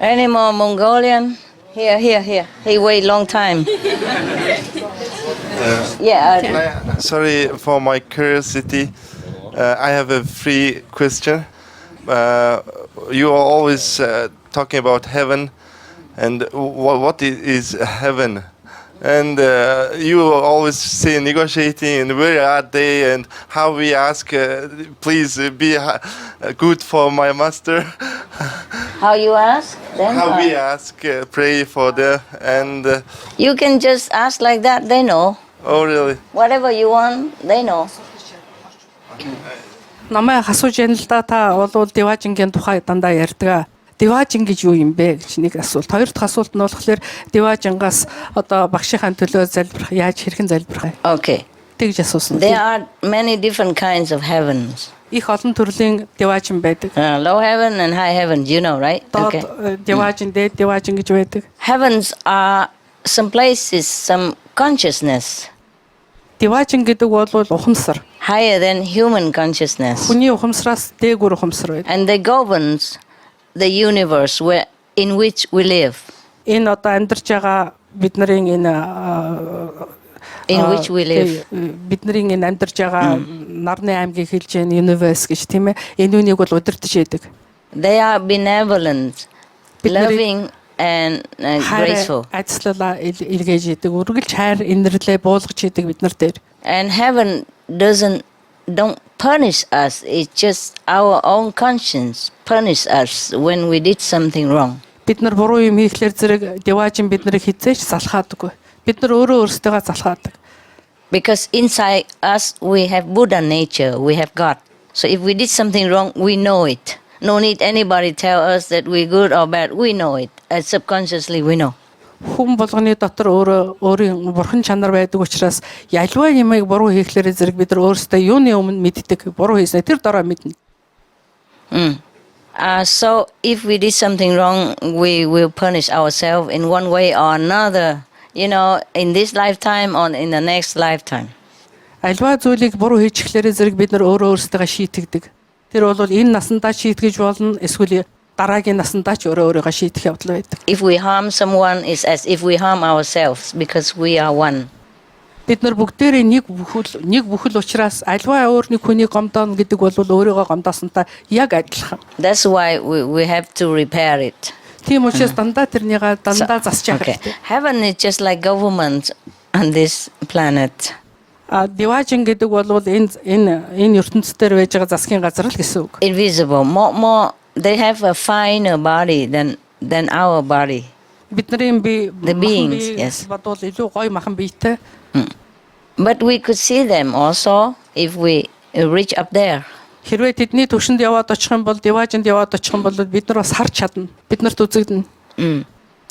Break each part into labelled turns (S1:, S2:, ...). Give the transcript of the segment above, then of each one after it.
S1: Any more Mongolian? Here. He wait long time.
S2: Sorry for my curiosity. I have a free question. You are always talking about heaven, and what is heaven? And you always say negotiating, and where are they, and how we ask, please be good for my master.
S1: How you ask? Then
S2: How we ask, pray for them, and
S1: you can just ask like that. They know.
S2: oh really?
S1: Whatever you want, they know.
S3: Намайг асууж яана л да та бол Деважингийн тухай дандаа ярьдаг. Деважин гэж юу юм бэ гэж нэг асуулт. Хоёр дахь асуулт нь болохоор Деважингаас одоо багшийнхаа төлөө залбирах яаж хэрхэн залбирах вэ?
S1: Okay.
S3: Тэгж асуусан.
S1: There are many different kinds of heavens.
S3: Их олон төрлийн Деважин байдаг.
S1: Low heaven and high heaven, you know, right?
S3: Okay. Деважин дээд Деважин гэж байдаг.
S1: Heavens are some places, some consciousness
S3: Деважин гэдэг бол ухамсар.
S1: higher than human consciousness.
S3: Хүний ухамсараас дээгүүр ухамсар байдаг.
S1: And they governs the universe in which we live.
S3: Энэ одоо амьдарч байгаа бидний энэ
S1: In which we live.
S3: Бидний энэ амьдарч байгаа нарны аймгийг хэлж байгаа universe гэж тийм ээ. Энэ үнийг бол удирдах байдаг.
S1: They are benevolent, loving and graceful.
S3: Айцлалаа илгээж идэг. Үргэлж хайр инэрлээ буулгаж идэг бид нар дээр.
S1: And heaven don't punish us. It's just our own conscience punish us when we did something wrong.
S3: Бид нар буруу юм хийхлээр зэрэг Деважин бид нарыг хизээч залхаадаггүй. Бид нар өөрөө өөрсдөө залхаадаг.
S1: Because inside us we have Buddha nature, we have God. So if we did something wrong, we know it. No need anybody tell us that we're good or bad. We know it. Subconsciously we know.
S3: Хүн болгоны дотор өөрийн бурхан чанар байдаг учраас ялваа юмыг буруу хийхлээр зэрэг бид нар өөрсдөө юуны өмнө мэддэг. Буруу хийснээр тэр дараа мэднэ.
S1: So if we did something wrong, we will punish ourselves in one way or another, in this lifetime or in the next lifetime.
S3: Альва зүйлийг буруу хийчихлээр зэрэг бид нар өөрөө өөрсдөө шийтгдэг. Тэр бол энэ насандаа шийтгэж болно, эсвэл дараагийн насандаа ч өөрөө өөрийгөө шийдэх явдал байдаг.
S1: If we harm someone, it's as if we harm ourselves because we are one.
S3: Бид нар бүгдээрээ нэг бүхэл учраас альва өөр нэг хүний гомдоно гэдэг бол өөрийгөө гомдоосонтой яг адилхан.
S1: That's why we have to repair it.
S3: Тийм учраас дандаа тэрнийгээ дандаа засчих хэрэгтэй.
S1: Heaven is just like government on this planet.
S3: Деважин гэдэг бол энэ ертөнцийн дээр байж байгаа засгийн газар л гэсэн үг.
S1: Invisible, more they have a finer body than our body.
S3: Бидний
S1: The beings, yes.
S3: Бодвол илүү гоё махан биетэй.
S1: But we could see them also if we reach up there.
S3: Хэрвээ тэдний төвшөнд яваад очих юм бол Деважинд яваад очих юм бол бид нар бас харж чадна. Бид нарт үзэгдэнэ.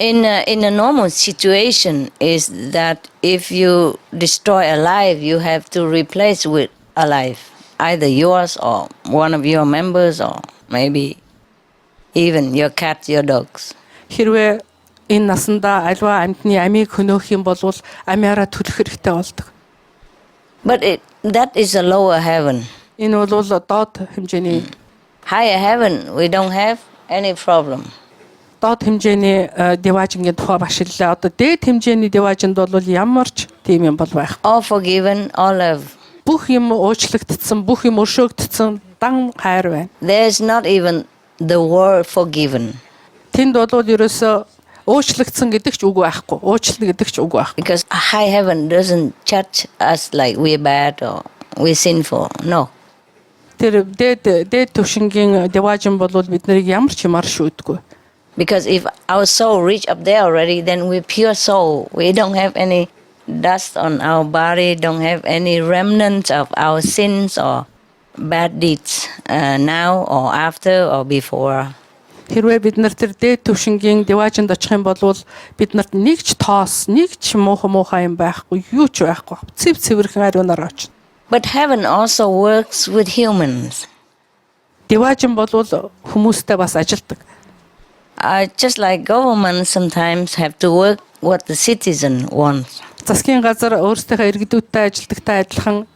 S1: In a normal situation is that if you destroy a life, you have to replace with a life, either yours or one of your members or maybe even your cat, your dogs.
S3: Хэрвээ энэ насандаа альва амьтны амийг хөнөөх юм бол амиараа төлөх хэрэгтэй болдог.
S1: But that is a lower heaven.
S3: Энэ бол доод хэмжээний
S1: Higher heaven, we don't have any problem.
S3: доод хэмжээний Деважингийн тухай башиллаа. Одоо дээд хэмжээний Деважинд бол ямар ч тийм юм бол байхгүй.
S1: All forgiven, all love.
S3: Бүх юм уучлагдсан, бүх юм өршөөгдсөн дан хайр байна.
S1: There's not even the word forgiven.
S3: Тэнд бол ерөөсөө уучлагдсан гэдэг ч үг байхгүй. Уучлал гэдэг ч үг байхгүй.
S1: Because high heaven doesn't judge us like we're bad or we're sinful. No.
S3: Тэр дээд төвшингийн Деважин бол бид нарыг ямар ч юмар шүүдгүй.
S1: Because if our soul reach up there already, then we're pure soul. We don't have any dust on our body, don't have any remnants of our sins or bad deeds now or after or before.
S3: Хэрвээ бид нар тэр дээд төвшингийн Деважинд очих юм бол бид нарт нэг ч тоос, нэг ч муухай юм байхгүй, юу ч байхгүй. Цэвэрхэн ариунаар очно.
S1: But heaven also works with humans.
S3: Деважин бол хүмүүстэй бас ажилдаг.
S1: Just like governments sometimes have to work what the citizen wants.
S3: Засгийн газар өөрсдийнхөө иргэдүүдтэй ажилдагтай адилхан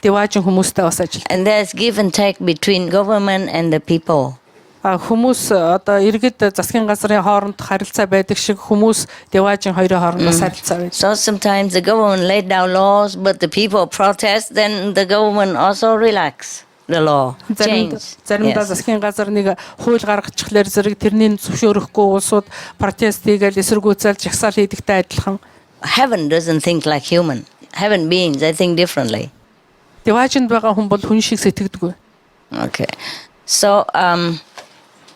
S3: Деважин хүмүүстэй бас ажилдаг.
S1: And there's give and take between government and the people.
S3: хүмүүс одоо иргэд засгийн газрын хооронд харилцаа байдаг шиг хүмүүс Деважин хоёрын хоорондоо харилцаа байдаг.
S1: So sometimes the government laid down laws, but the people protest, then the government also relax the law. Change.
S3: Заримдаа засгийн газар нэг хууль гаргачихлаар зэрэг тэрний зөвшөөрөхгүй улсууд протест хийгээл эсэргүүцэл жагсаал хийдэгтэй адилхан.
S1: Heaven doesn't think like human. Heaven beings, they think differently.
S3: Деважинд байгаа хүн бол хүн шиг сэтгэдэггүй.
S1: Okay. So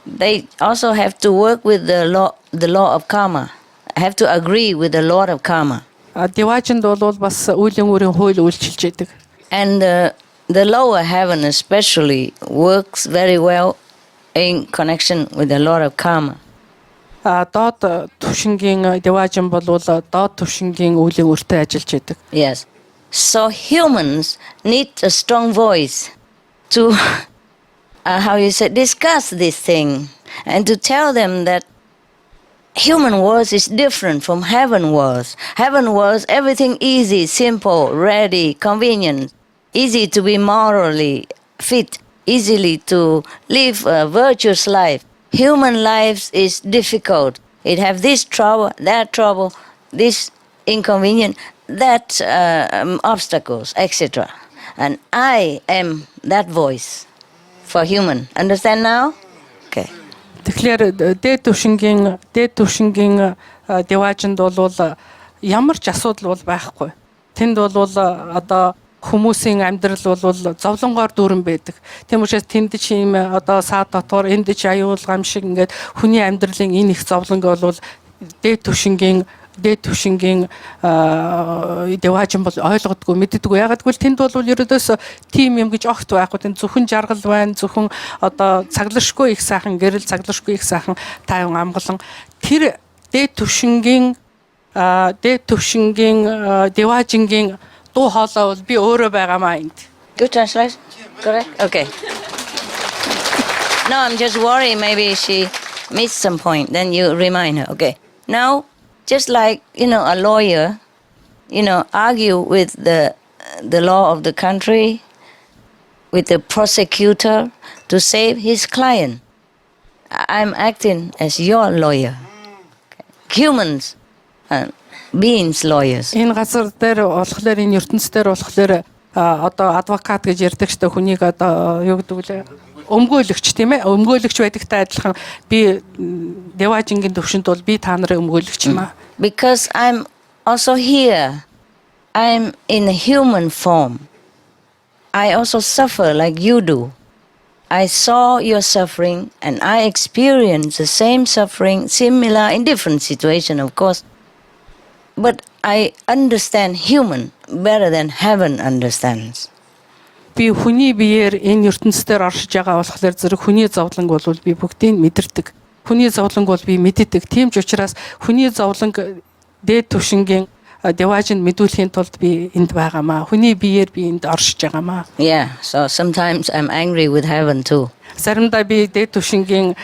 S1: they also have to work with the law of karma. Have to agree with the law of karma.
S3: Деважинд бол бас үеийн өөрийн хууль үйлчилж байдаг.
S1: And the lower heaven especially works very well in connection with the law of karma.
S3: Доод түвшингийн Деважин бол доод түвшингийн үеийн өөртөө ажиллаж байдаг.
S1: Yes. So humans need a strong voice to discuss this thing and to tell them that human world is different from heaven world. Heaven world, everything easy, simple, ready, convenient, easy to be morally fit, easily to live a virtuous life. Human life is difficult. It have this trouble, this inconvenience, that obstacles, etc. And I am that voice for human. Understand now? Okay.
S3: Тэгэхээр дээд түвшингийн Деважинд бол ямар ч асуудал бол байхгүй. Тэнд бол одоо хүмүүсийн амьдрал бол зовлонгоор дүүрэн байдаг. Тийм учраас тэнд ч юм одоо саад дотор энд ч аюул гам шиг ингээд хүний амьдралын энэ их зовлонг бол дээд түвшингийн Деважин бол ойлгодгүй мэддэггүй. Ягаад гэвэл тэнд бол ерөөдөөс тим юм гэж огт байхгүй. Тэнд зөвхөн жаргал байна, зөвхөн одоо цаглашгүй их сайхан, гэрэл цаглашгүй их сайхан тайван амгалан тэр дээд түвшингийн Деважингийн дуу хоолой бол би өөрөө байгаамаа энд.
S1: Good translation? Correct? Okay. No, I'm just worried maybe she missed some point. Then you remind her. Okay. Now, just like, a lawyer, argue with the law of the country, with the prosecutor to save his client. I'm acting as your lawyer. Humans, beings lawyers.
S3: Энэ газар дээр болохоор энэ ертөнцийн дээр болохоор одоо адвокат гэж ярьдаг ч хүнийг одоо юу гэдэг вэ? Өмгөөлөгч тийм ээ. Өмгөөлөгч байдагтай адилхан би Деважингийн төвшөнд бол би та нарын өмгөөлөгч юм аа.
S1: Because I'm also here. I'm in a human form. I also suffer like you do. I saw your suffering and I experienced the same suffering, similar in different situations, of course. But I understand human better than heaven understands.
S3: Би хүний биеэр энэ ертөнцийн оршиж байгаа болохоор зэрэг хүний зовлонг бол би бүгдийг мэдэрдэг. Хүний зовлонг бол би мэддэг. Тийм ч учраас хүний зовлонг дээд түвшингийн Деважинд мэдүүлэхийн тулд би энд байгаамаа. Хүний биеэр би энд оршиж байгаамаа.
S1: Yeah, so sometimes I'm angry with heaven too.
S3: Заримдаа би дээд түвшингийн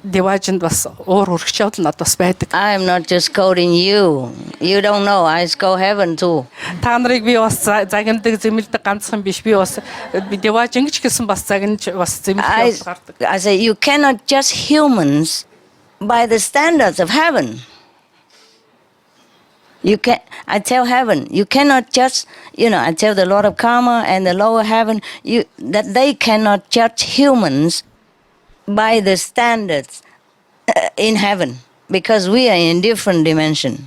S3: Деважинд бас уур хүрхчээд надад бас байдаг.
S1: I'm not just quoting you. You don't know. I go heaven too.
S3: Та нарыг би бас загнадаг, зэмлдэг ганцхан биш. Би бас Деважинг ч гэсэн бас загнаж бас зэмлэх гардаг.
S1: I say you cannot judge humans by the standards of heaven. I tell heaven, you cannot judge, I tell the Lord of Karma and the lower heaven, that they cannot judge humans by the standards in heaven, because we are in different dimension.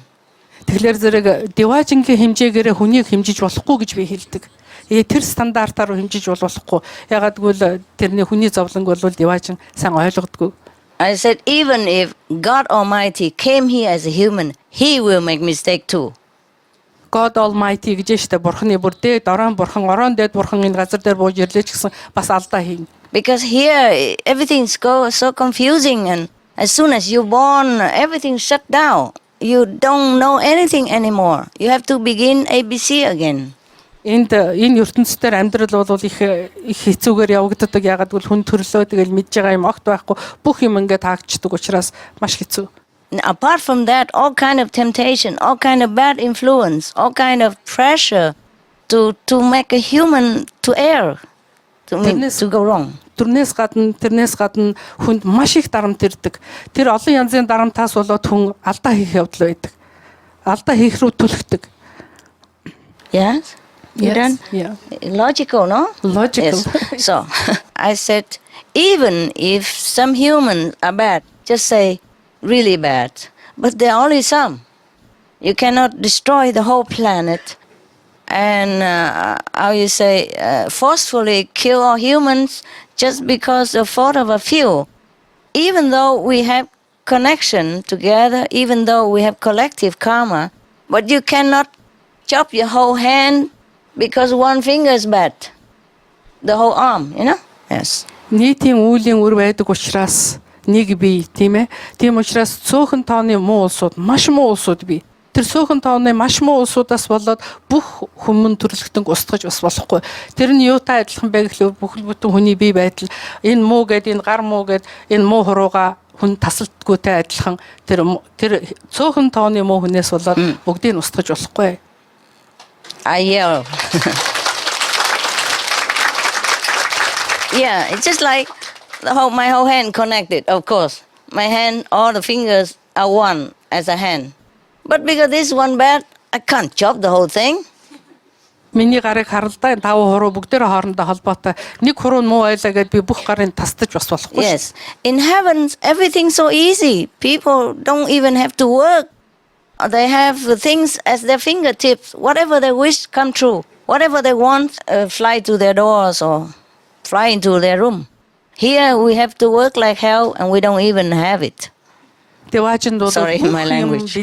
S3: Тэгэхээр зэрэг Деважингийн хэмжээгээр хүнийг хэмжиж болохгүй гэж би хэлдэг. Тэр стандартаар хэмжиж болохгүй. Ягаад гэвэл тэрний хүний зовлонг бол Деважин сайн ойлгодгүй.
S1: I said, even if God Almighty came here as a human, He will make mistake too.
S3: God Almighty гэж штэ бурхны бүр дээд орон орон дээд бурхан энэ газар дээр бууж ирлээч гэсэн бас алдаа хийн.
S1: Because here everything's so confusing, and as soon as you're born, everything shut down. You don't know anything anymore. You have to begin ABC again.
S3: Энэ ертөнцийн амьдрал бол их хэцүүгээр явагддаг. Ягаад гэвэл хүн төрлөө тэгэл мэдж байгаа юм огт байхгүй. Бүх юм ингээд хаагдчихдаг учраас маш хэцүү.
S1: Apart from that, all kind of temptation, all kind of bad influence, all kind of pressure to make a human to err, to go wrong.
S3: Өдрнээс гадна хүнд маш их дарамт ирдэг. Тэр олон янзын дарамтаас болоод хүн алдаа хийх явдал байдаг. Алдаа хийх рүү түлхдэг.
S1: Yes? You done?
S3: Yeah.
S1: Logical, no?
S3: Logical.
S1: Yes. So, I said, even if some humans are bad, just say really bad. But there are only some. You cannot destroy the whole planet and, forcefully kill all humans just because of fault of a few. Even though we have connection together, even though we have collective karma, but you cannot chop your whole hand because one finger is bad. The whole arm, you know? Yes.
S3: Нийтийн үүлийн үр байдаг учраас нэг бие, тийм ээ. Тийм учраас цөөхөн тооны муу улсууд, маш муу улсууд бий. Тэр цөөхөн тооны маш муу улсуудаас болоод бүх хүмүүн төрлөختөнг устгаж бас болохгүй. Тэр нь юутай адилхан бэ гэхлээр бүхэл бүтэн хүний бие байдал энэ муу гэд энэ гар муу гэд энэ муу хурууга хүн тасалтгүйтэй адилхан тэр цөөхөн тооны муу хүнээс болоод бүгдийг нь устгаж болохгүй.
S1: I yell. Yeah, it's just like my whole hand connected, of course. My hand, all the fingers are one as a hand. But because this one bad, I can't chop the whole thing.
S3: Миний гарыг харалдаа энэ 5 хуруу бүгдээр хоорондоо холбоотой. Нэг хуруу муу байлаа гэд би бүх гарыг тасдаж бас болохгүй.
S1: Yes. In heavens, everything's so easy. People don't even have to work. They have things as their fingertips. Whatever they wish come true. Whatever they want, fly to their doors or fly into their room. Here we have to work like hell and we don't even have it. Sorry, my language.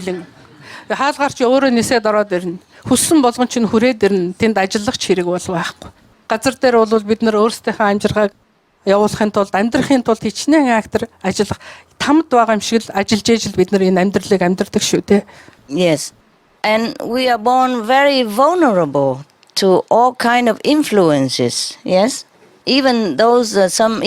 S3: Хаалгарч өөрөө нисээд ороод ирнэ. Хүссэн болгон чинь хүрээд ирнэ. Тэнд ажиллах хэрэг бол байхгүй. Газар дээр бол бид нар өөрсдийнхөө амжиргааг явуулахын тулд амьдрахын тулд хичнээн актер ажиллах тамд байгаа юм шиг л ажиллаж ижил бид нар энэ амьдралыг амьдрдаг шүү дээ.
S1: Yes. And we are born very vulnerable to all kind of influences. Yes. Even those some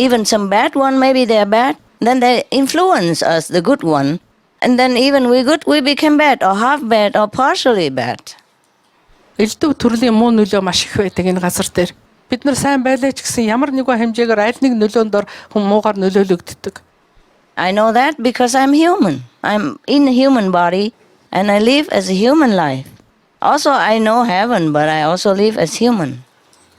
S1: bad one, maybe they are bad, then they influence us, the good one. And then even we good, we become bad or half bad or partially bad.
S3: Элдв төрлийн муу нөлөө маш их байдаг энэ газар дээр. Бид нар сайн байлаа ч гэсэн ямар нэгэн хэмжээгээр аль нэг нөлөөндор хүн муугаар нөлөөлөгддөг.
S1: I know that because I'm human. I'm in a human body and I live as a human life. Also I know heaven, but I also live as human.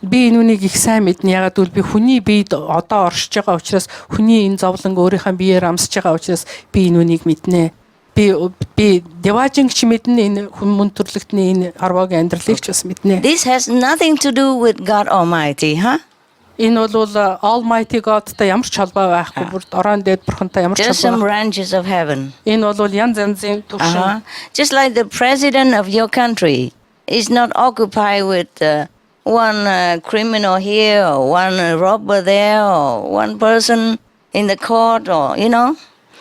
S3: Би энүүнийг их сайн мэднэ. Ягаад гэвэл би хүний биед одоо оршиж байгаа учраас хүний энэ зовлон өөрийнхөө биеэр амсаж байгаа учраас би энүүнийг мэднэ. Би деважингч мэднэ энэ хүмүүн төрлөختний энэ арвагийн амьдралыг ч бас мэднэ.
S1: This has nothing to do with God Almighty, huh?
S3: Энэ бол Almighty God-тай ямар ч холбоо байхгүй. Бүр орон дээд бурхантай ямар ч
S1: Just some
S3: холбоо.
S1: branches of heaven.
S3: Энэ бол янз янзын төвшин.
S1: Just like the president of your country is not occupied with one criminal here or one robber there or one person in the court or, you know.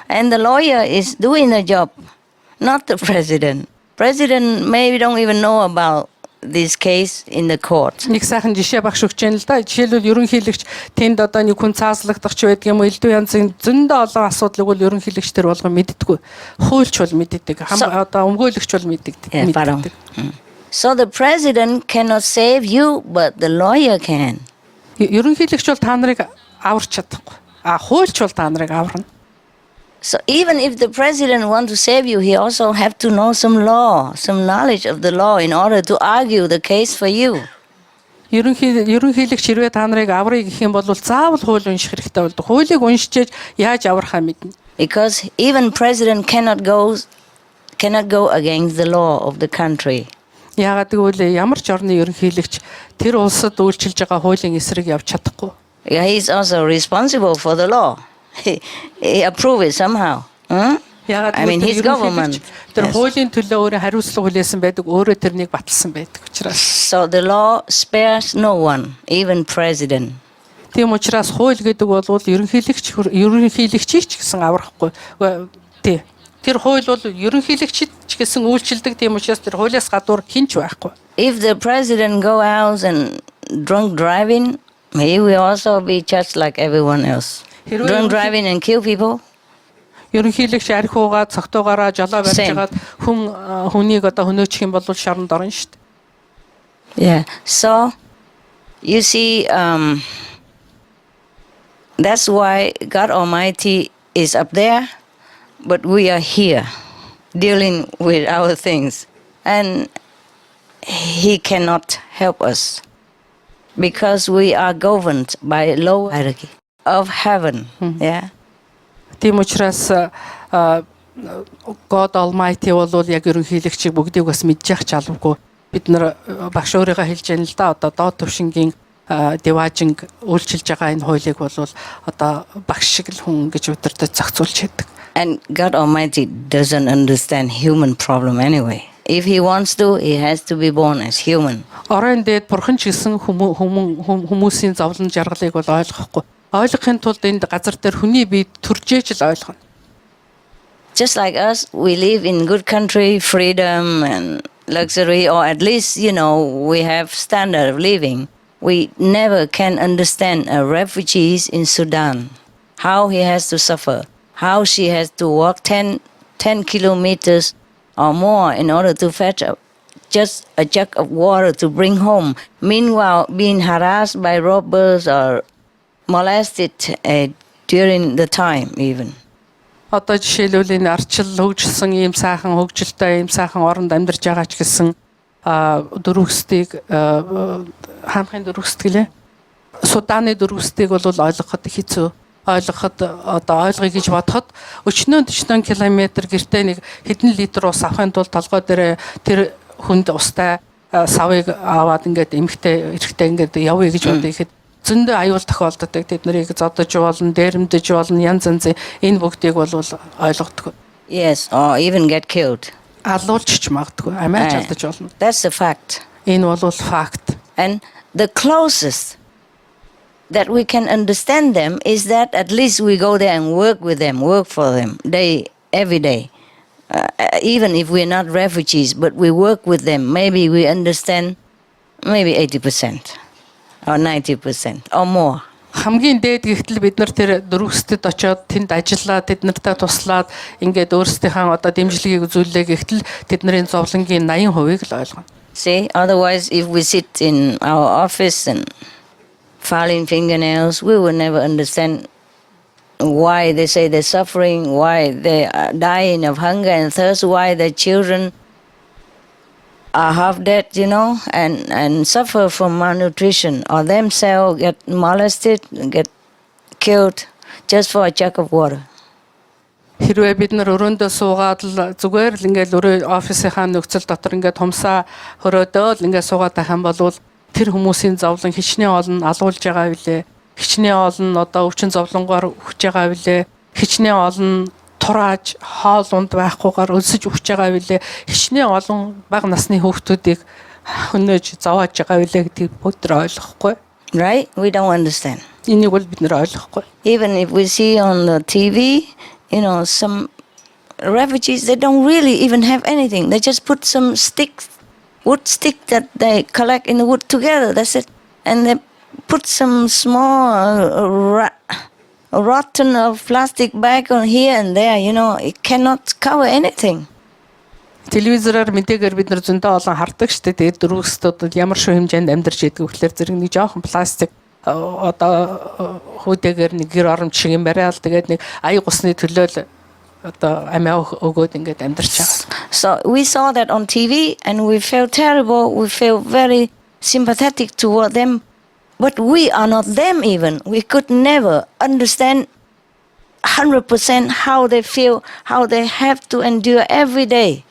S1: And the lawyer is doing the job, not the president. President maybe don't even know about this case in the court.
S3: Нэг сайхан жишээ багш өгч яана л да. Жишээлбэл ерөнхийлөгч тэнд одоо нэг хүн цааслагдах ч байдаг юм уу, элдв янзын зөндөө олон асуудлыг бол ерөнхийлөгч төр болгон мэддэггүй. Хуульч бол мэддэг. Одоо өмгөөлөгч бол мэддэг.
S1: So the president cannot save you, but the lawyer can.
S3: Ерөнхийлөгч бол та нарыг аварч чадахгүй. Хуульч бол та нарыг аварна.
S1: So even if the president wants to save you, he also have to know some law, some knowledge of the law in order to argue the case for you.
S3: Ерөнхийлөгч хэрвээ та нарыг аврыг гэх юм бол заавал хууль унших хэрэгтэй болдог. Хуулийг уншиж яаж аврахаа мэднэ.
S1: Because even president cannot go against the law of the country.
S3: Яагаад гэвэл ямар ч орны ерөнхийлөгч тэр улсад үйлчилж байгаа хуулийн эсрэг явж чадахгүй.
S1: Yeah, he is also responsible for the law. He approve it somehow. I mean, his government.
S3: Тэр хуулийн төлөө өөрөө хариуцлага хүлээсэн байдаг, өөрөө тэрнийг баталсан байдаг учраас.
S1: So the law spares no one, even president.
S3: Тийм учраас хууль гэдэг бол ерөнхийлөгчийг ч гэсэн аврахгүй. Тий. Тэр хууль бол ерөнхийлөгчид ч гэсэн үйлчилдэг, тийм учраас тэр хуулиас гадуур хинч байхгүй.
S1: If the president go out and drunk driving, he will also be judged like everyone else. Drunk driving and kill people.
S3: Ерөнхийлөгч арх уугаад цогтойгоороо жолоо барьж хагаад хүнийг одоо хөнөөчих юм бол шоронд орно шүү дээ.
S1: Yeah. So you see That's why God Almighty is up there, but we are here dealing with our things. And He cannot help us because we are governed by low hierarchy of heaven. Yeah.
S3: Тийм учраас God Almighty бол яг ерөнхийлөгчийг бүгдийг бас мэдж явах чалавгүй. Бид нар багш өөрийгөө хэлж яана л да. Одоо доод түвшингийн диважинг үйлчилж байгаа энэ хуулийг бол одоо багш шиг л хүн гэж удирдах зохицуулж байдаг.
S1: And God Almighty doesn't understand human problem anyway. If He wants to, He has to be born as human.
S3: Оройн дээд бурхан ч гэсэн хүмүүсийн зовлон жаргалыг бол ойлгохгүй. Ойлгохын тулд энд газар дээр хүний бие төржээж л ойлгоно.
S1: Just like us, we live in good country, freedom and luxury, or at least, we have standard of living. We never can understand a refugee in Sudan, how he has to suffer, how she has to walk 10 kilometers or more in order to fetch just a jug of water to bring home. Meanwhile, being harassed by robbers or molested during the time even.
S3: Одоо жишээлбэл энэ арчил хөгжсөн ийм сайхан хөгжилтэй ийм сайхан оронд амьдарч байгаа ч гэсэн дөрвөстийг хаанхын дөрвөстгэлээ Суданы дөрвөстийг бол ойлгоход хэцүү. Ойлгоход одоо ойлгоё гэж бодоход өчнөө 40 км гэртээ нэг хэдэн литр ус авахын тулд толгой дээр тэр хүнд устай савыг аваад ингээд эмхтэй эрэхтэй ингээд явъя гэж бодъё гэхэд зөндөө аюул тохиолддог. Тэд нарыг зодож болно, дээрэмдэж болно, янз янзын энэ бүгдийг бол ойлгодог.
S1: Yes, or even get killed.
S3: Алуулж ч магадгүй, амиач алдаж болно.
S1: That's a fact.
S3: Энэ бол факт.
S1: And the closest that we can understand them is that at least we go there and work with them, work for them every day. Even if we're not refugees, but we work with them, maybe we understand maybe 80%. Or 90% or more.
S3: Хамгийн дээд гихтэл бид нар тэр дөрвөстэд очиод тэнд ажиллаад тэднэртэй туслаад ингээд өөрсдийнхээ одоо дэмжлэгийг үзүүлээ гэхтэл тэдний зовлонгийн 80% л ойлгоно.
S1: See, otherwise if we sit in our office and filing fingernails, we will never understand why they say they're suffering, why they are dying of hunger and thirst, why their children are half dead, and suffer from malnutrition, or themselves get molested, get killed just for a jug of water.
S3: Хэрвээ бид нар өрөөндөө суугаад л зүгээр л ингээд өрөө офисынхаа нөхцөл дотор ингээд томсаа хөрөөдөө л ингээд суугаад байх юм бол тэр хүмүүсийн зовлон хичнээн олон алуулж байгаа билээ. Хичнээн олон одоо өвчин зовлонгоор өгч байгаа билээ. Хичнээн олон турааж хоол унд байхгүйгээр өлсөж өгч байгаа билээ. Хичнээн олон бага насны хүүхдүүдийг хөнөөж зовоож байгаа билээ гэдгийг бүгд ойлгохгүй.
S1: Right? We don't understand.
S3: Энийг бол бид нэр ойлгохгүй.
S1: Even if we see on the TV, some refugees, they don't really even have anything. They just put some wood stick that they collect in the wood together. That's it. And they put some small rotten of plastic bag on here and there, it cannot cover anything.
S3: Телевизороор мэдээгээр бид нар зөндөө олон хардаг шүү дээ. Тэгээд дөрвөстүүд ямар шүү хэмжээнд амьдарч идэх вөхлөр зэрэг нэг жоохон пластик одоо хүйтэйгээр нэг гэр оромж шиг юм барайл тэгээд нэг ая гусны төлөөл одоо амиа өгөөд ингээд амьдарч байгаа.
S1: So we saw that on TV and we felt terrible. We felt very sympathetic toward them. But we are not them even. We could never understand 100% how they feel, how they have to endure every day.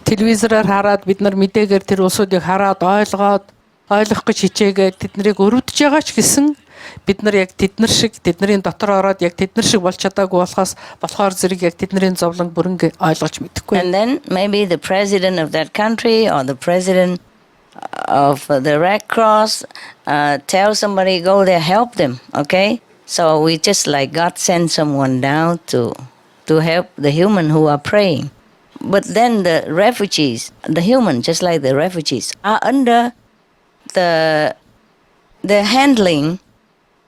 S3: Телевизороор хараад бид нар мэдээгээр тэр улсуудыг хараад ойлгох гэж хичээгээд тэднийг өрөвдөж байгаа ч гэсэн бид нар яг тэднэр шиг тэдний дотор ороод яг тэднэр шиг болж чадаагүй болохоор зэрэг яг тэдний зовлон бүрэн ойлгож мэдэхгүй.
S1: And then maybe the president of that country or the president of the Red Cross tell somebody go there, help them, okay? So we just like God send someone down to help the human who are praying. But then the refugees, the human, just like the refugees, are under the handling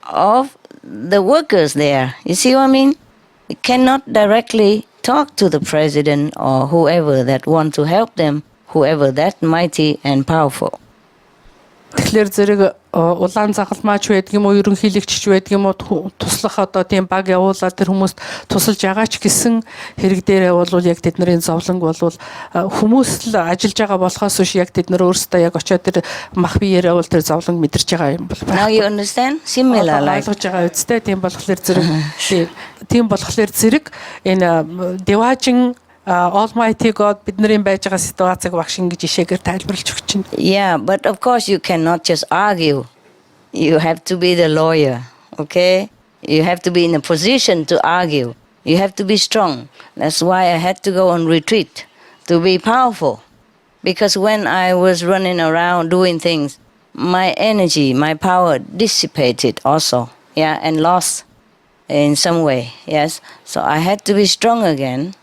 S1: of the workers there. You see what I mean? We cannot directly talk to the president or whoever that want to help them, whoever that mighty and powerful.
S3: Тэгэхээр зэрэг улаан загалмаач байдаг юм уу, ерөнхийлөгчч байдаг юм уу, туслах одоо тийм баг явуулаад тэр хүмүүст тусалж байгаач гэсэн хэрэг дээрээ бол яг тэдний зовлонг бол хүмүүс л ажиллаж байгаа болохоос биш яг тэд нар өөрсдөө яг очиод тэр мах биеэрээ бол тэр зовлонг мэдэрч байгаа юм бол.
S1: Now you understand? Similar like.
S3: Ойлгож байгаа үстэй тийм болохоор зэрэг энэ Деважин Almighty God бидний байж байгаа ситуацийг багш ингэж ишээгээр тайлбарлаж өгч байна.
S1: Yeah, but of course you cannot just argue. You have to be the lawyer, okay? You have to be in a position to argue. You have to be strong. That's why I had to go on retreat, to be powerful. Because when I was running around doing things, my energy, my power dissipated also, yeah, and lost in some way, yes. So I had to be strong again.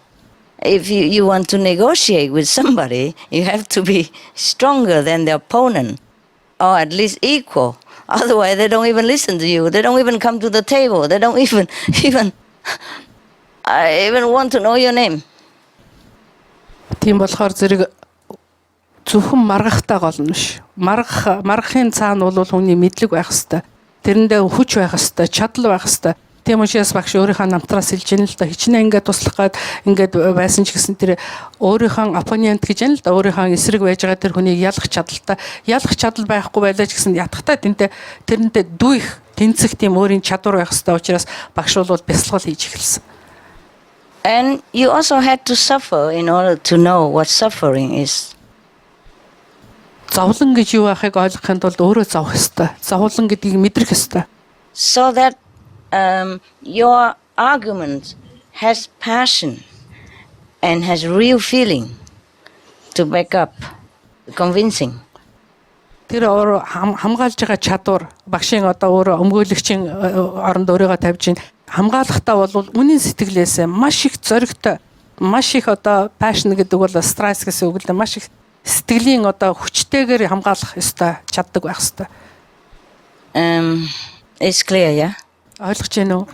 S1: If you want to negotiate with somebody, you have to be stronger than the opponent, or at least equal. Otherwise, they don't even listen to you. They don't even come to the table. They don't even want to know your name.
S3: Тийм болохоор зэрэг зөвхөн маргахтай гол нь биш. Маргахын цаана бол хүний мэдлэг байх хэвээр. Тэрэндээ хүч байх хэвээр, чадал байх хэвээр. Тийм учраас багш өөрийнхөө намтраас хэлж ийн л да хичнээн ингээд туслах гад ингээд байсан ч гэсэн тэр өөрийнхөө оппонент гэж юм л да өөрийнхөө эсрэг байж байгаа тэр хүнийг ялах чадал байхгүй байлаа ч гэсэн ятгахтай тэрнтэй дүүх тэнцэх тийм өөрийн чадвар байх хэвээр учраас багш бол бясалгал хийж эхэлсэн.
S1: And you also had to suffer in order to know what suffering is.
S3: Зовлон гэж юу байхыг ойлгохын тулд өөрөө зовх хэвээр. Зовлон гэдгийг мэдрэх хэвээр.
S1: So that your argument has passion and has real feeling to back up, convincing.
S3: Тэр өөрөө хамгаалж байгаа чадвар багшийн одоо өөрөө өмгөөлөгчийн оронд өөрийгөө тавьж ин хамгаалахтаа бол үнийн сэтгэлээсээ маш их зоригтой маш их одоо passion гэдэг бол стресс гэсэн үг л маш их сэтгэлийн одоо хүчтэйгээр хамгаалах ёстой чаддаг байх ёстой.
S1: It's clear, yeah?
S3: Ойлгож байна уу?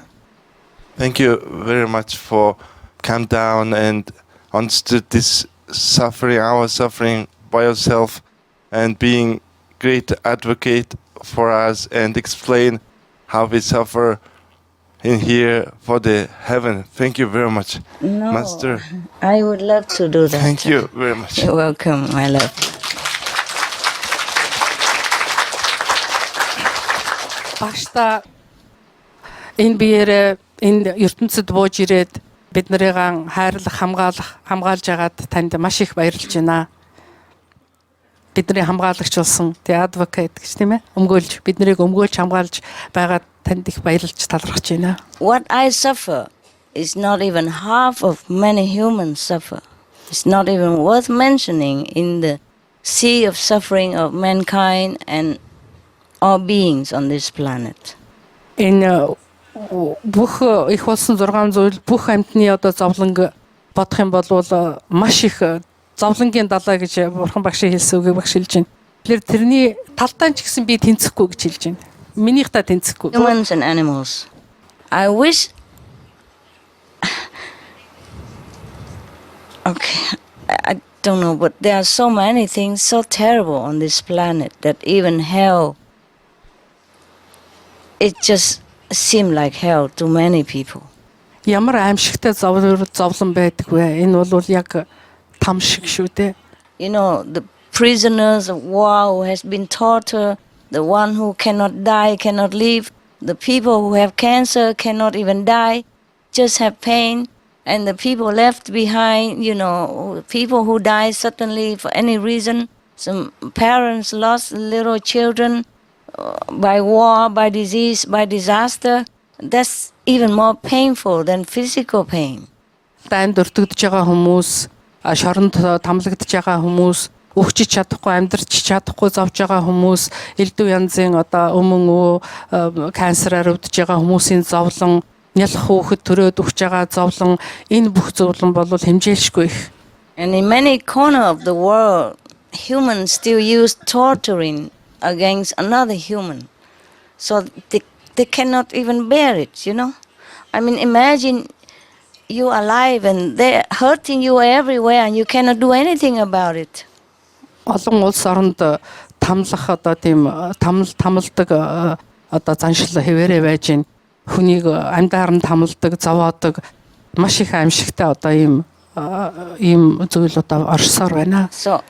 S2: Thank you very much for calm down and understood this suffering, our suffering by yourself, and being great advocate for us and explain how we suffer in here for the heaven. Thank you very much,
S1: No,
S2: Master.
S1: I would love to do that.
S2: Thank you very much.
S1: You're welcome, my love.
S3: Багшта энэ биеэрээ энэ ертөнцид бууж ирээд бид нарыг хайрлах, хамгаалж байгаад танд маш их баярлж байна. Бидний хамгаалагч болсон the advocate гэж тийм ээ. Биднийг өмгөөлж хамгаалж байгаад танд их баярлж талархаж байна.
S1: What I suffer is not even half of many humans suffer. It's not even worth mentioning in the sea of suffering of mankind and all beings on this planet.
S3: Энэ бүх их болсон 6 зүйл бүх амьтны одоо зовлонг бодох юм бол маш их зовлонгийн далаа гэж бурхан багшийн хэлсэн үгийг багш хэлж байна. Тэгэхээр тэрний талдаа ч гэсэн би тэнцэхгүй гэж хэлж байна. Минийх та тэнцэхгүй.
S1: Humans and animals. I wish. Okay, I don't know, but there are so many things so terrible on this planet that even hell, it just seemed like hell to many people.
S3: Ямар аимшигтай зовлон байдаг вэ? Энэ бол яг там шиг шүү дээ.
S1: You know, the prisoners of war who has been tortured, the one who cannot die, cannot live, the people who have cancer cannot even die, just have pain, and the people left behind, you know, people who die suddenly for any reason, some parents lost little children by war, by disease, by disaster. That's even more painful than physical pain.
S3: Танд өртөгдөж байгаа хүмүүс, шоронд тамлагдж байгаа хүмүүс, өгчиж чадахгүй, амьдрч чадахгүй зовж байгаа хүмүүс, элдв янзын одоо өмнө канцераар өвдөж байгаа хүмүүсийн зовлон, нялх хөөхд төрөөд өгч байгаа зовлон, энэ бүх зовлон бол хэмжээлшгүй их.
S1: And in many corners of the world, humans still use torturing against another human. So they cannot even bear it, you know. I mean, imagine you alive and they're hurting you everywhere and you cannot do anything about it.
S3: Олон улс оронд тамлах одоо тийм тамалдаг одоо заншил хэвээрээ байж гин хүнийг амьдаар нь тамалдаг, зовоодог маш их аимшигтай одоо ийм зүйл одоо орсоор байна.
S1: So,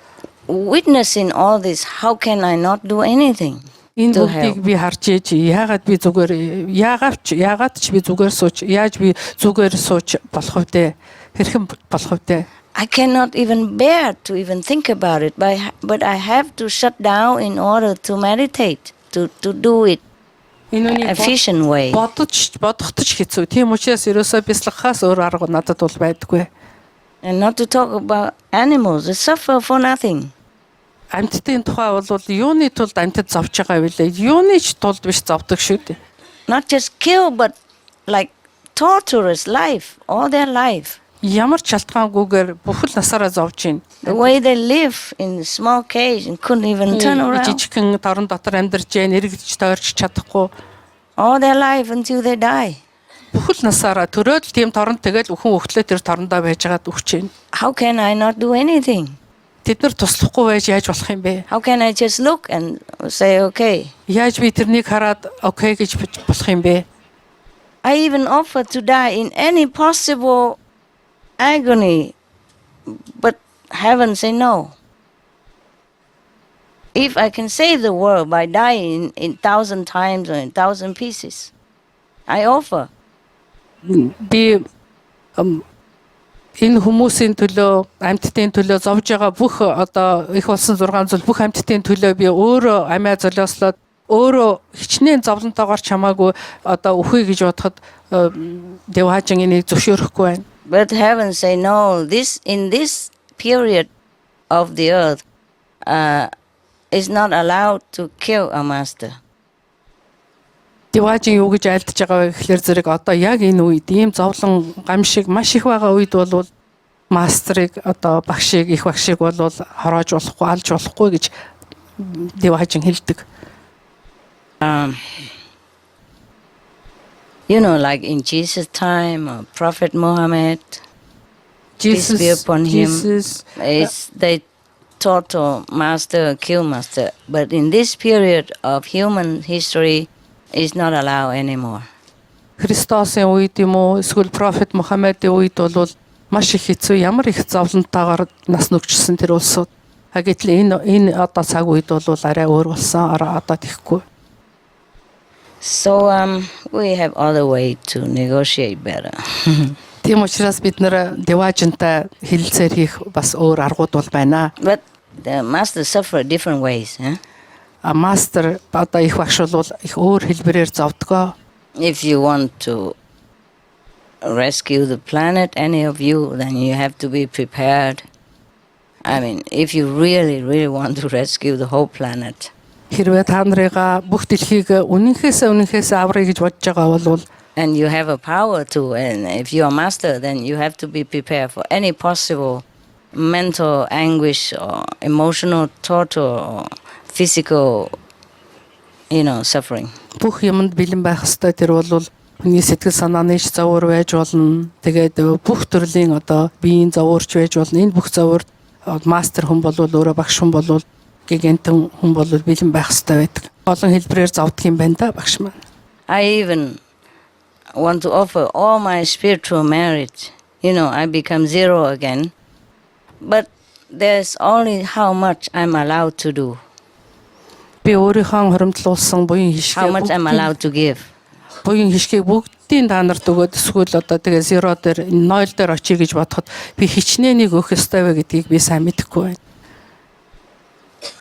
S1: witnessing all this, how can I not do anything?
S3: Энэ
S1: To
S3: бүгдийг
S1: help.
S3: би харж ээж яагаад би ч би зүгээр сууч яаж би зүгээр сууч болох вэ? Хэрхэн болох вэ?
S1: I cannot even bear to even think about it, but I have to shut down in order to meditate, to do it
S3: Энэ
S1: efficient way.
S3: бодохдож хэцүү. Тийм учраас ерөөсөө бяцлагахаас өөр арга надад бол байдаггүй.
S1: And not to talk about animals, they suffer for nothing.
S3: Амьтдын тухай бол юуны тулд амьтад зовж байгаа вэ? Юуны ч тулд биш зовдөг шүү дээ.
S1: Not just kill, but like torturous life, all their life.
S3: Ямар ч шалтгаангүйгээр бүхэл насаараа зовж байна.
S1: The way they live in a small cage and couldn't even turn around.
S3: Жижигхэн торон дотор амьдарч Jain эргэлж тойрч чадахгүй.
S1: All their life until they die.
S3: Бүхэл насаараа төрөөд тийм торонд тэгэл үхэн өгтлээ тэр торондоо байжгаад өгч байна.
S1: How can I not do anything?
S3: Тэд нар туслахгүй байж яаж болох юм бэ?
S1: How can I just look and say, okay?
S3: Яаж би тэрнийг хараад окей гэж болох юм бэ?
S1: I even offered to die in any possible agony, but heaven say no. If I can save the world by dying in 1,000 times or in 1,000 pieces, I offer.
S3: Би энэ хүмүүсийн төлөө, амьтдын төлөө зовж байгаа бүх одоо их болсон 6 зүйл бүх амьтдын төлөө би өөрөө амиа золиослоод өөрөө хичнээн зовлонтойгоор чамаагүй одоо өхөе гэж бодоход Дэвхажин энийг зөвшөөрөхгүй байна.
S1: But heaven say no. In this period of the earth is not allowed to kill a master.
S3: Дэвхажин юу гэж айлтж байгаа вэ гэхээр зэрэг одоо яг энэ үед ийм зовлон гамшиг маш их байгаа үед бол мастрыг одоо багшийг их багшийг бол хороож болохгүй алж болохгүй гэж Дэвхажин хэлдэг.
S1: You know, like in Jesus' time, Prophet Muhammad, peace be upon him, they torture master, kill master. But in this period of human history, it's not allowed anymore.
S3: Христосын үед юм уу эсвэл Prophet Muhammad-ийн үед бол маш их хэцүү ямар их зовлонтойгоор нас нүгчсэн тэр улсууд. Гэтэл энэ одоо цаг үед бол арай өөр болсон. Одоо тэхгүй.
S1: So we have other way to negotiate better.
S3: Тийм учраас бид нэр Дэвхажинтай хэлэлцээр хийх бас өөр аргууд бол байна.
S1: But the master suffer different ways.
S3: Master одоо их багш бол их өөр хэлбэрээр зовдгоо.
S1: If you want to rescue the planet, any of you, then you have to be prepared. I mean, if you really, really want to rescue the whole planet.
S3: Хэрвээ та нарыгаа бүх дэлхийг үнэнхээс аврыг гэж бодож байгаа бол
S1: and you have a power to, and if you are master, then you have to be prepared for any possible mental anguish or emotional torture or physical, suffering.
S3: Бүх юмд бэлэн байх ёстой. Тэр бол хүний сэтгэл санааны зовөр байж болно. Тэгээд бүх төрлийн одоо биеийн зовөрч байж болно. Энэ бүх зовөрт мастер хүн бол өөрөө багш хүн бол гигантэн хүн бол бэлэн байх ёстой байдаг. Олон хэлбэрээр зовдөг юм байна да багш маань.
S1: I even want to offer all my spiritual merit. I become zero again. But there's only how much I'm allowed to do.
S3: Би өөрийнхөө хоримтлуулсан буян хишгээ
S1: How much I'm allowed to give.
S3: Буян хишгийг бүгдийн та нарт өгөөд эсвэл одоо тэгээ зеро дээр 0 дээр очие гэж бодоход би хичнээнийг өгөх ёстой вэ гэдгийг би сайн мэдэхгүй байна.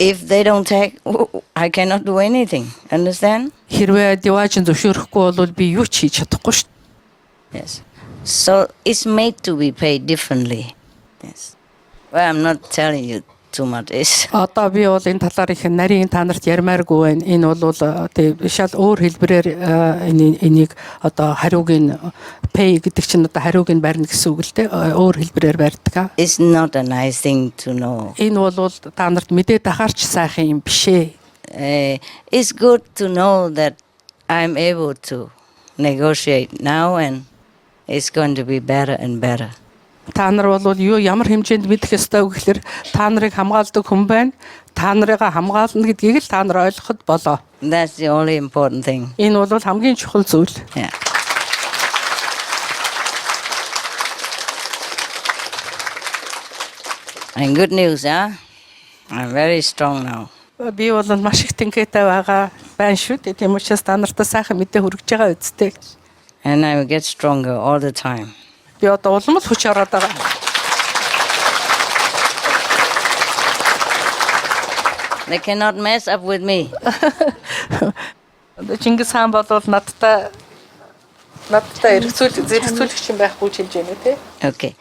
S1: If they don't take, I cannot do anything. Understand?
S3: Хэрвээ Дэвхажин зөвшөөрөхгүй бол би юу ч хийж чадахгүй шүү.
S1: Yes. So it's made to be paid differently. Yes. Well, I'm not telling you too much.
S3: Одоо би бол энэ талаар их нарийн та нарт ярмааргүй байна. Энэ бол тэг шал өөр хэлбэрээр энийг одоо хариугийн pay гэдэг чинь одоо хариуг нь барьна гэсэн үг л дээ. Өөр хэлбэрээр барьдаг.
S1: It's not a nice thing to know.
S3: Энэ бол та нарт мэдээд ахаарч сайхан юм биш ээ.
S1: It's good to know that I'm able to negotiate now and it's going to be better and better.
S3: Та нар бол юу ямар хэмжээнд мэдэх ёстой вэ гэхээр та нарыг хамгаалдаг хүн байна. Та нарыгаа хамгаална гэдгийг л та нар ойлгоход болоо.
S1: That's the only important thing.
S3: Энэ бол хамгийн чухал зүйл.
S1: Yeah. And good news, huh? I'm very strong now.
S3: Би бол маш их тэнхээтэй байгаа байна шүү дээ. Тийм учраас та нартай сайхан мэдээ хүргэж байгаа үсттэй.
S1: And I will get stronger all the time.
S3: Би одоо улам л хүч ороод байгаа.
S1: They cannot mess up with me.
S3: Чингис хаан бол надтай зэрэгцүүлэгч юм байхгүй ч хэлж байна тий.
S1: Okay.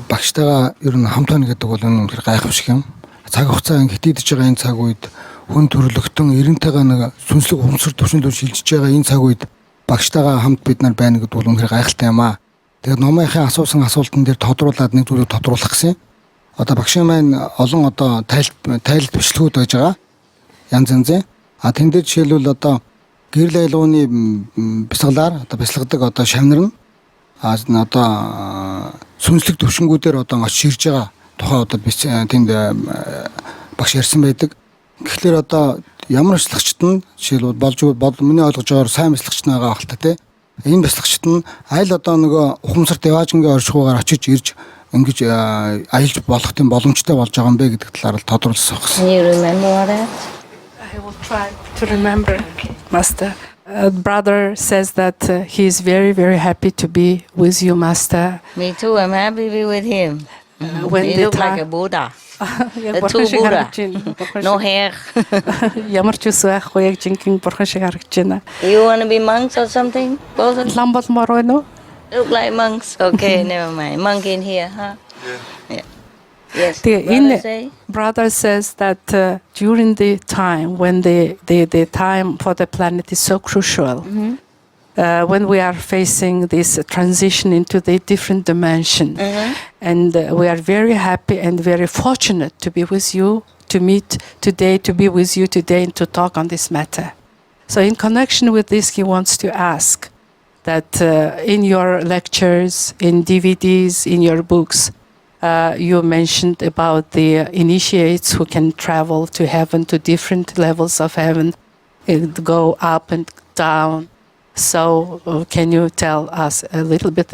S4: Багштайгаа ер нь хамт байна гэдэг бол үнэхээр гайхамшиг юм. Цаг хугацаа хитийдэж байгаа энэ цаг үед хүн төрлөختөн эрентэйгээ нэг сүнслэг ухамсар төвшөнд шилжиж байгаа энэ цаг үед багштайгаа хамт бид нар байна гэдэг бол үнэхээр гайхалтай юм аа. Тэгээд номынхаа асуусан асуултан дээр тодруулаад нэг зүйлийг тодруулах гэсэн. Одоо багшийн маань олон одоо тайлт бичлэгүүд байж байгаа. Янз янзын. Тэн дээр жишээлбэл одоо гэрэл айлгууны бясалгаар одоо бясалгадаг одоо шавнар нь одоо сүнслэг төвшингүүдээр одоо очиж ирж байгаа тухай одоо тэнд багш ярьсан байдаг. Тэгэхээр одоо ямар бясалгачд нь жишээлбэл болж миний ойлгож байгаагаар сайн бясалгач байгаа байх л та тий. Энэ бясалгачд нь аль одоо нөгөө ухамсар деважингийн оршихуугаар очиж ирж ингэж аялж болох тийм боломжтой болж байгаа юм бэ гэдэг талаар л тодруулсан байна.
S1: Can you remember all that?
S3: I will try to remember, Master. Brother says that he is very, very happy to be with you, Master.
S1: Me too. I'm happy to be with him.
S3: When
S1: He
S3: the
S1: look like
S3: time-
S1: a Buddha.
S3: Яг
S1: The two
S3: бурхан шиг
S1: Buddha.
S3: харагдаж байна.
S1: No hair.
S3: Ямар ч ус байхгүй яг жинхэнэ бурхан шиг харагдаж байна.
S1: You want to be monks or something? Both of you
S3: Лам болмоор байна уу?
S1: look like monks. Okay, never mind. Monk in here, huh? Yeah. Yes.
S3: Тэгээ
S1: Brother
S3: энэ
S1: say?
S3: brother says that during the time when the time for the planet is so crucial, when we are facing this transition into the different dimension, and we are very happy and very fortunate to be with you, to meet today, to be with you today, and to talk on this matter. So, in connection with this, he wants to ask that in your lectures, in DVDs, in your books, you mentioned about the initiates who can travel to heaven, to different levels of heaven, and go up and down. So, can you tell us a little bit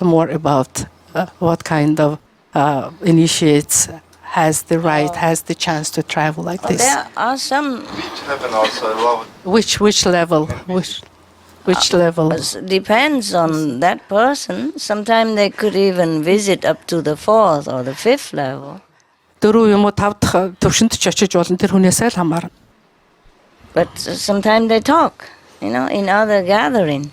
S3: more about what kind of initiates has the right, has the chance to travel like this?
S1: There are some.
S2: Heaven also love.
S3: Which level? Which level?
S1: Depends on that person. Sometimes they could even visit up to the 4th or the 5th level.
S3: 4 юм уу 5 дахь төвшөнд ч очиж болно тэр хүнээсээ л хамаарна.
S1: But sometimes they talk, in other gathering.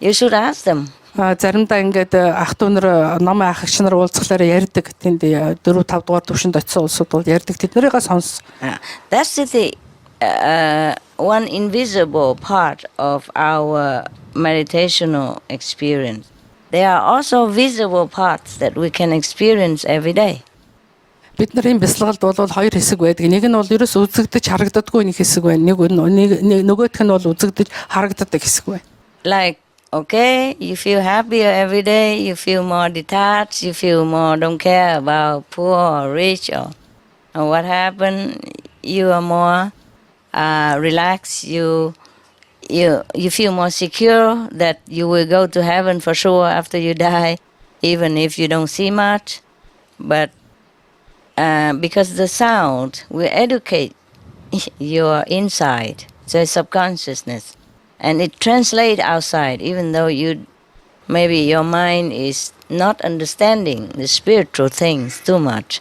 S1: You should ask them.
S3: Заримдаа ингээд ах дүү нар номын ах эгч нар уулзахлаар ярьдаг. Тэнд 4 5 дугаар төвшөнд очисон улсууд бол ярьдаг. Тэднэрийгээ сонс.
S1: That's the one invisible part of our meditational experience. There are also visible parts that we can experience every day.
S3: Бидний бясалгалд бол 2 хэсэг байдаг. Нэг нь бол ерөөс үзэгдэж харагддаггүй нэг хэсэг байна. Нөгөөх нь бол үзэгдэж харагддаг хэсэг байна.
S1: Like, okay, you feel happier every day, you feel more detached, you feel more don't care about poor or rich or what happened. You are more relaxed. You feel more secure that you will go to heaven for sure after you die, even if you don't see much. But because the sound will educate your inside, the subconsciousness, and it translates outside, even though maybe your mind is not understanding the spiritual things too much.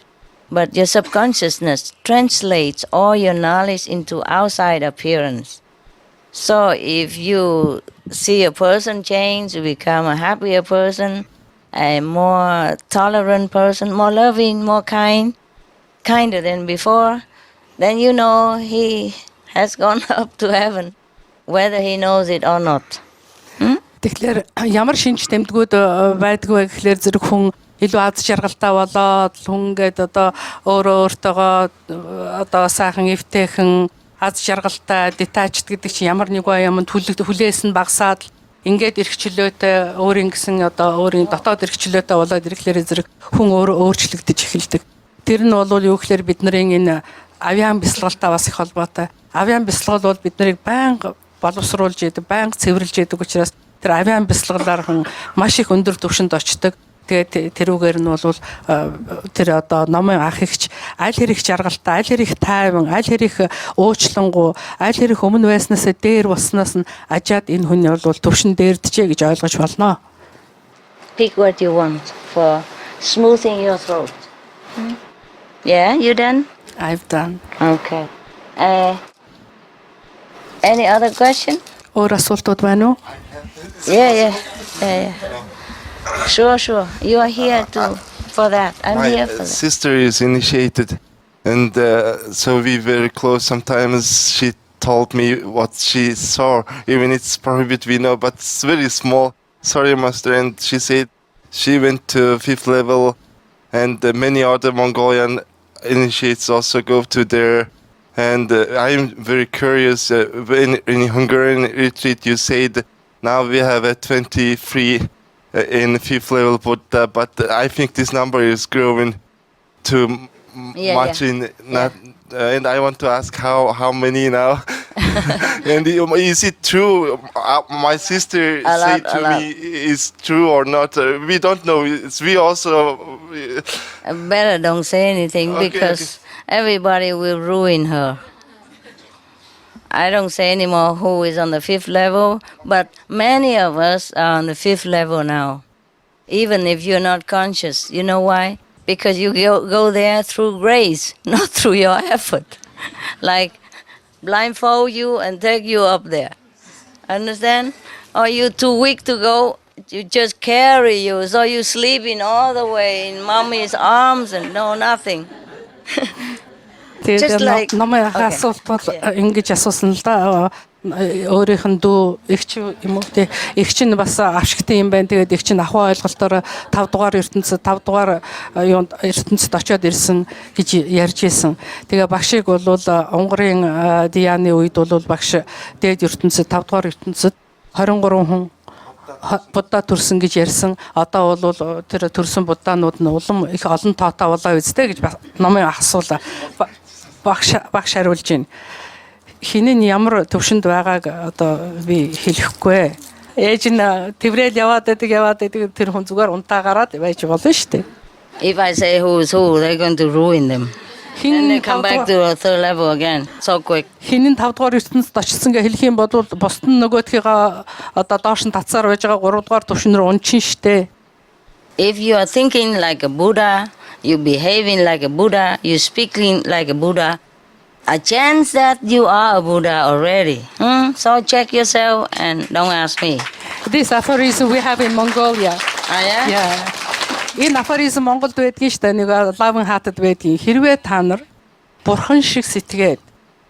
S1: But your subconsciousness translates all your knowledge into outside appearance. So if you see a person change, you become a happier person, a more tolerant person, more loving, more kinder than before, then you know he has gone up to heaven, whether he knows it or not.
S3: Тэгэхээр ямар шинж тэмдгүүд байдгүй гэхлээр зэрэг хүн илүү аз жаргалтай болоод хүн гээд одоо өөртөөгөө одоо сайхан эвтэйхэн аз жаргалтай detached гэдэг чинь ямар нэг юмд хүлээс нь багасаад ингээд эрхчлөөтэй өөрийн гэсэн одоо өөрийн дотоод эрхчлөөтэй болоод ирэхлээр зэрэг хүн өөрчлөгдөж эхэлдэг. Тэр нь бол юу гэхээр бидний энэ авиан бясалгалтай бас их холбоотой. Авиан бясалгал бол бид нарыг байнга боловсруулж яадаг, байнга цэвэрлж яадаг учраас тэр авиан бясалгалаар хүн маш их өндөр түвшинд очдог. Тэгээд тэрүүгээр нь бол тэр одоо номын ах ихч аль хэрэг жаргалтай, аль хэрэг тайван, аль хэрэг уучлангуй, аль хэрэг өмнө байснаас дээр болсноос нь ажаад энэ хүн бол төвшин дээрдэжээ гэж ойлгож болно.
S1: Pick what you want for smoothing your throat. Yeah, you done?
S3: I've done.
S1: Okay. Any other question?
S3: Өөр асуултууд байна уу?
S1: Yeah. Sure. You are here for that. I'm here for
S2: My
S1: that.
S2: sister is initiated, and so we very close. Sometimes she told me what she saw, even it's prohibited, we know, but it's very small. Sorry, master. And she said she went to 5th level, and many other Mongolian initiates also go to there. And I'm very curious. In Hungarian retreat, you said now we have a 23 in 5th level Buddha, but I think this number is growing too much. And I want to ask how many now? And is it true? My sister said to me, is true or not? We don't know. We also
S1: Better don't say anything because everybody will ruin her. I don't say anymore who is on the 5th level, but many of us are on the 5th level now. Even if you're not conscious. You know why? Because you go there through grace, not through your effort. Like blindfold you and take you up there. Understand? Or you're too weak to go, you just carry you, so you sleeping all the way in mommy's arms and know nothing.
S3: Тэгээд намайг асуулт бол ингэж асуусан л да. Өөрийнх нь дүү эгч юм уу те эгч нь бас авшигтай юм байна. Тэгээд эгч нь ахуй ойлголтоор 5 дугаар ертөнцид 5 дугаар юунд ертөнцид очиод ирсэн гэж ярьж исэн. Тэгээ багшийг бол Унгарын Дианы үед бол багш дээд ертөнцид 5 дугаар ертөнцид 23 хүн Будда төрсөн гэж ярьсан. Одоо бол тэр төрсөн буддаанууд нь улам их олон тоотой болоо үстэй гэж намайг асуулаа. Багш хариулж байна. Хинэн ямар төвшөнд байгааг одоо би хэлэхгүй. Ээж нь тэврээл яваад байдаг тэр хүн зүгээр унтаа гараад байж болно шүү дээ.
S1: If I say who is who, they're going to ruin them. And they come back to the 3rd level again so quick.
S3: Хинэн 5 дугаар ертөнцид очсон гэж хэлэх юм бол бусд нь нөгөөдхийгаа одоо доош нь татсаар байж байгаа 3 дугаар төвшин рүү унчин штэ.
S1: If you are thinking like a Buddha, you behaving like a Buddha, you speaking like a Buddha, a chance that you are a Buddha already. So check yourself and don't ask me.
S3: This aphorism we have in Mongolia. Yeah. Энэ апоризм Монголд байдгийн шүү дээ. Нэг лавын хаатад байдгийн. Хэрвээ та нар бурхан шиг сэтгээд,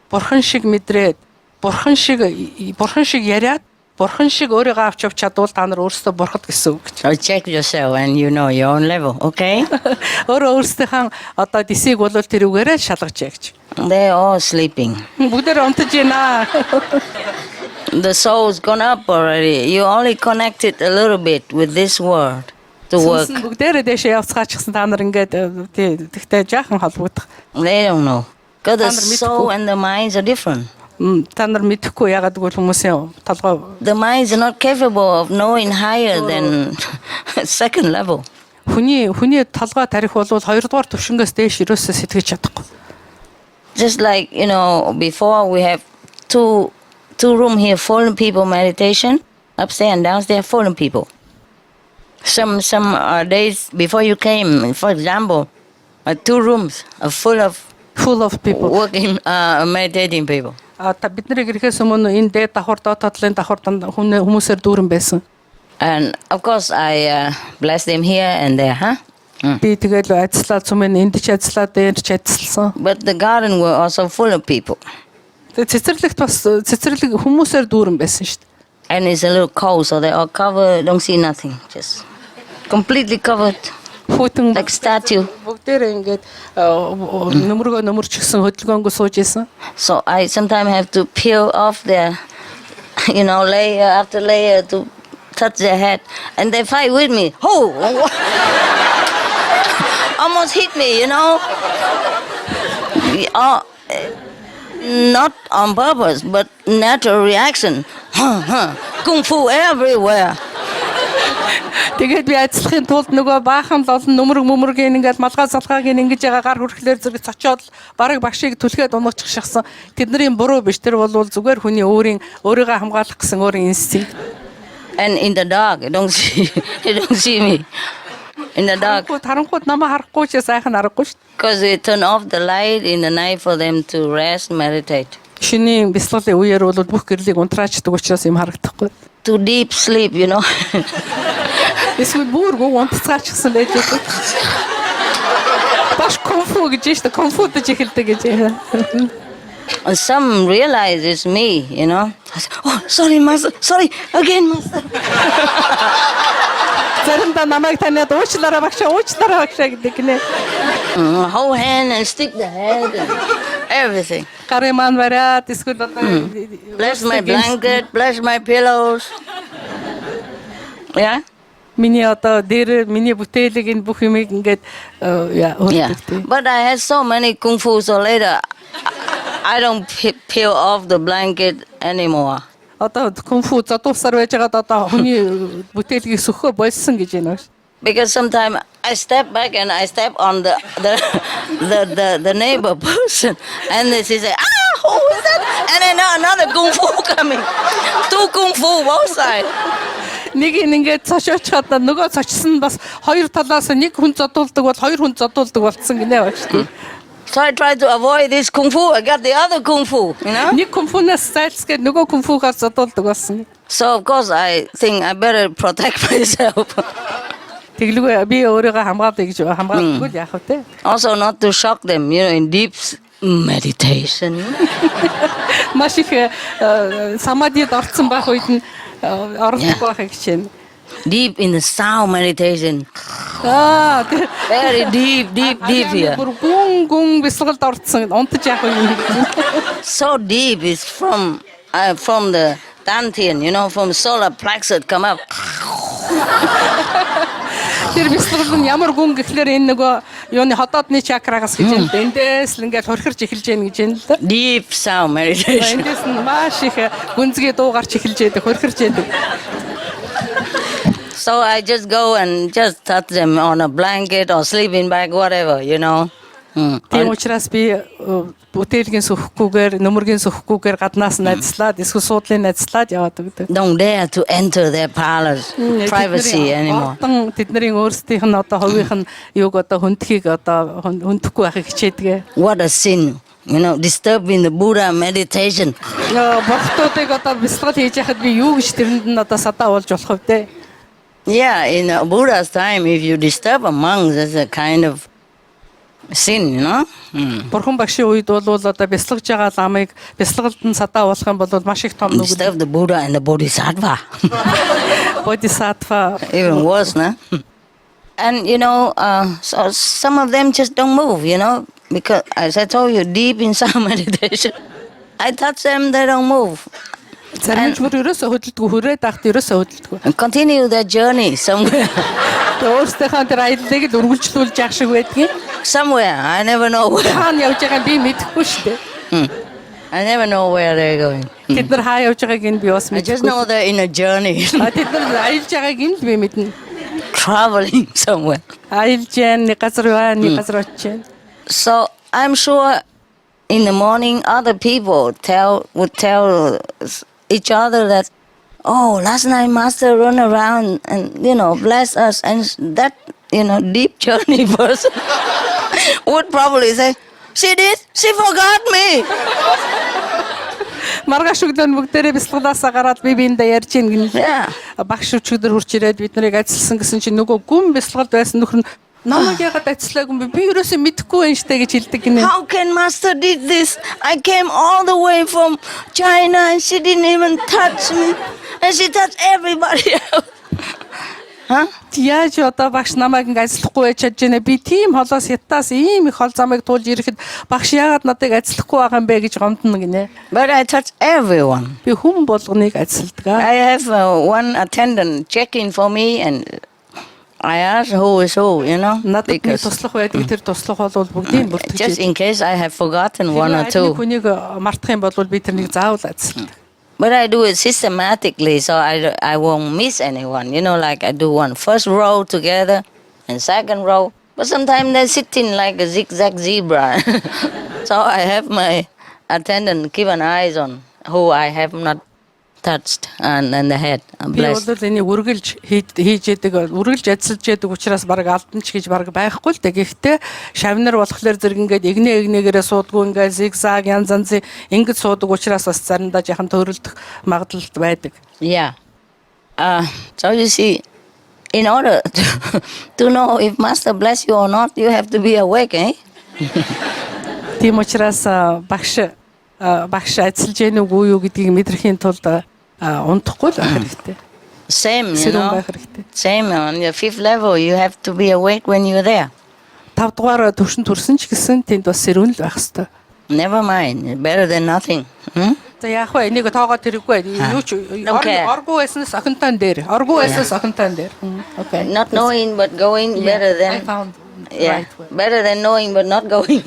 S3: бурхан шиг мэдрээд, бурхан шиг яриад, бурхан шиг өөрийгөө авч явж чадвал та нар өөрсдөө бурхад гэсэн үг гэж.
S1: So check yourself and you know your own level, okay?
S3: Өөрөөсдийнхээ одоо дисийг бол тэрүүгээрээ шалгажээ гэж.
S1: They're all sleeping.
S3: Бүгдээр унтаж байна.
S1: The soul's gone up already. You only connected a little bit with this world to work.
S3: Бүгдээр дэшээ явцгаачихсан та нар ингээд тэгтээ жаахан холбогдох.
S1: They don't know. Because the soul and the minds are different.
S3: Та нар мэдэхгүй ягаад гэвэл хүмүүсийн толгой.
S1: The minds are not capable of knowing higher than 2nd level.
S3: Хүний толгой тарих бол 2 дугаар төвшингөөс дээш ерөөсөө сэтгэж чадахгүй.
S1: Just like, before we have two room here, fallen people meditation, upstairs and downstairs, fallen people. Some days before you came, for example, 2 rooms are full of
S3: people
S1: working, meditating people.
S3: Бид нарыг ирэхээс өмнө энэ дээд давхар доод татлын давхар хүмүүсээр дүүрэн байсан.
S1: And of course I bless them here and there, huh?
S3: Би тэгэл ажиллаад сүмэн энд ч ажиллаад дээр ч ажилласан.
S1: But the garden were also full of people.
S3: Цэцэрлэгт бас цэцэрлэг хүмүүсээр дүүрэн байсан шүү дээ.
S1: And it's a little cold, so they all covered, don't see nothing, just completely covered. Like statue.
S3: Бүгдээр ингээд нөмөрчихсөн хөдөлгөөнгөө сууж исэн.
S1: So I sometimes have to peel off their, layer after layer to touch their head, and they fight with me. Oh, almost hit me, you know. Not on purpose, but natural reaction. Kung fu everywhere.
S3: Тэгээд би ажиллахын тулд нөгөө баахан л олон нүмерг ингээд малгай салгааг ингэж байгаа гар хүрхлээр зэрэг цочоод бараг багшийг түлхээд унгаачих шахсан. Тэдний буруу биш, тэр бол зүгээр хүний өөрийгөө хамгаалах гэсэн өөрийн инстинкт.
S1: And in the dark, you don't see me. In the dark.
S3: Таранхууд намайг харахгүй ч сайхан харахгүй шүү.
S1: Because we turn off the light in the night for them to rest, meditate.
S3: Шинийн бясалгалын үеэр бол бүх гэрлийг унтраачдаг учраас юм харагдахгүй.
S1: To deep sleep, you know.
S3: Эсвэл бүргөө унтцаачихсан байж байгаа. Баш конфу гэж шүү дээ. Конфудж эхэлдэг гэж.
S1: And some realize it's me, you know. I say, oh, sorry, master. Sorry, again, master.
S3: Заримдаа намайг таниад уучлаарай багшаа гэдэг нэ.
S1: Hold hand and stick the head and everything.
S3: Гарын маань бариад эсвэл
S1: Bless my blanket, bless my pillows. Yeah?
S3: миний одоо дээр миний бүтээлийг энэ бүх юмыг ингээд
S1: Yeah.
S3: өөртөө.
S1: But I had so many kung fu, so later I don't peel off the blanket anymore.
S3: Одоо кунфу задуусаар байж байгаад одоо хүний бүтээлгийг сөхөө болсон гэж байна.
S1: Because sometimes I step back and I step on the neighbor person, and they say, "Ah, who is that?" And then another kung fu coming, 2 kung fu both sides.
S3: Нэг ингээд цочоочход нөгөө цочсон бас хоёр талаас нэг хүн задуулдаг бол хоёр хүн задуулдаг болсон гинэ байна шүү дээ.
S1: So I tried to avoid this kung fu. I got the other kung fu, you know.
S3: Нэг кунфунаас зайлсгээд нөгөө кунфугаас задуулдаг болсон.
S1: So of course I think I better protect myself.
S3: Тэглгүй би өөрийгөө хамгаалъя гэж хамгаалахгүй л яах вэ?
S1: Also not to shock them, you know, in deep meditation.
S3: Маш их самадид орцсон байх үед нь оролцохгүй байх гэж байна.
S1: Deep in the sound meditation. Very deep here.
S3: Гүн бясалгалд орцсон унтаж яах вэ?
S1: So deep is from the dantian, you know, from solar plexus come up.
S3: Тэр бясалгал нь ямар гүн гэхлээр энэ нөгөө юуны хотоодны чакрагаас гэж юм. Эндээс л ингээд хорхирч эхэлж яах гэж байна л да.
S1: Deep sound meditation.
S3: Эндээс нь маш их гүнзгий дуу гарч эхэлж яадаг, хорхирч яадаг.
S1: So I just go and just touch them on a blanket or sleeping bag, whatever, you know.
S3: Тийм учраас би бүтээлгийн сөхөхгүйгээр, нүмергийн сөхөхгүйгээр гаднаас найзлаад, эсвэл суудлын найзлаад яваад өгдөг.
S1: Don't dare to enter their parlors, privacy anymore.
S3: Тэдний өөрсдийнх нь одоо ховийнх нь юуг одоо хүндхийг одоо хүндэхгүй байхыг хичээдэг.
S1: What a sin. You know, disturbing the Buddha meditation.
S3: Бохтуудыг одоо бясалгал хийж яхад би юу гэж тэрэнд нь одоо садаа болж болох вэ?
S1: Yeah, in Buddha's time, if you disturb a monk, that's a kind of sin, you know.
S3: Бурхан багшийн үед бол одоо бясалгаж байгаа ламыг бясалгалд нь садаа болох юм бол маш их том нүгэл.
S1: Disturb the Buddha and the Bodhisattva.
S3: Bodhisattva.
S1: Even worse, no? And you know, so some of them just don't move, you know, because as I told you, deep in sound meditation, I touch them, they don't move.
S3: And
S1: continue their journey somewhere. Somewhere, I never know where. I never know where they're going. I just know they're in a journey. Traveling somewhere. So I'm sure in the morning other people would tell each other that, oh, last night master run around and, you know, bless us, and that, you know, deep journey person would probably say, she did, she forgot me.
S3: Маргааш өглөө бүгдээрээ бясалгалаасаа гараад би биэндээ ярьж ийн гэнэ. Багш өчигдөр хурч ирээд бид нарыг ажилласан гэсэн чинь нөгөө гүн бясалгалд байсан нөхөр нь намайг яагаад ажиллаагүй би ерөөсөө мэдэхгүй байна штэ гэж хэлдэг гинэ.
S1: How can master did this? I came all the way from China and she didn't even touch me. And she touched everybody else. Huh?
S3: Яаж одоо багш намайг ингэ ажиллахгүй байж чадж байна. Би тийм холоос хятаас ийм их хол замыг туулж ирэхэд багш яагаад надыг ажиллахгүй байгаа юм бэ гэж гомдно гинэ.
S1: But I touch everyone.
S3: Би хүн болгоныг ажилладаг.
S1: I have one attendant checking for me and I ask who is who, you know.
S3: Надад нэг туслах байдаг. Тэр туслах бол бүгдийг бүртгэж.
S1: Just in case I have forgotten one or two.
S3: Хүнийг мартах юм бол би тэрнийг заавал ажилладаг.
S1: But I do it systematically, so I won't miss anyone. You know, like I do one first row together and second row. But sometimes they're sitting like a zigzag zebra. So I have my attendant keep an eye on who I have not touched and the head.
S3: Би бол энийг үргэлж хийж яадаг, үргэлж ажиллаж яадаг учраас баг алданч гэж баг байхгүй л дээ. Гэхдээ шавнар болохоор зэрэг ингээд игнээгээрээ суудгүй ингээд зигзаг янз янзын ингэж суудаг учраас бас заримдаа яхан төрөлдөх магадлал байдаг.
S1: Yeah. So you see, in order to know if Master bless you or not, you have to be awake, eh?
S3: Тийм учраас багш ажиллаж яах үгүй юу гэдгийг мэдрэхийн тулд унтахгүй л байх хэрэгтэй.
S1: Same, you
S3: Сэрүүн
S1: know.
S3: байх хэрэгтэй.
S1: Same on your fifth level, you have to be awake when you're there.
S3: 5 дугаар төвшин төрсөн ч гэсэн тэнд бас сэрүүн л байх хэрэгтэй.
S1: Never mind, better than nothing. Hmm?
S3: За яах вэ? Энийг тоогоод хэрэггүй. Юу ч оргуу байснаас охинтойн дээр. Оргуу байснаас охинтойн дээр. Okay.
S1: Not knowing but going better
S3: I
S1: than
S3: found
S1: yeah,
S3: right way.
S1: better than knowing but not going.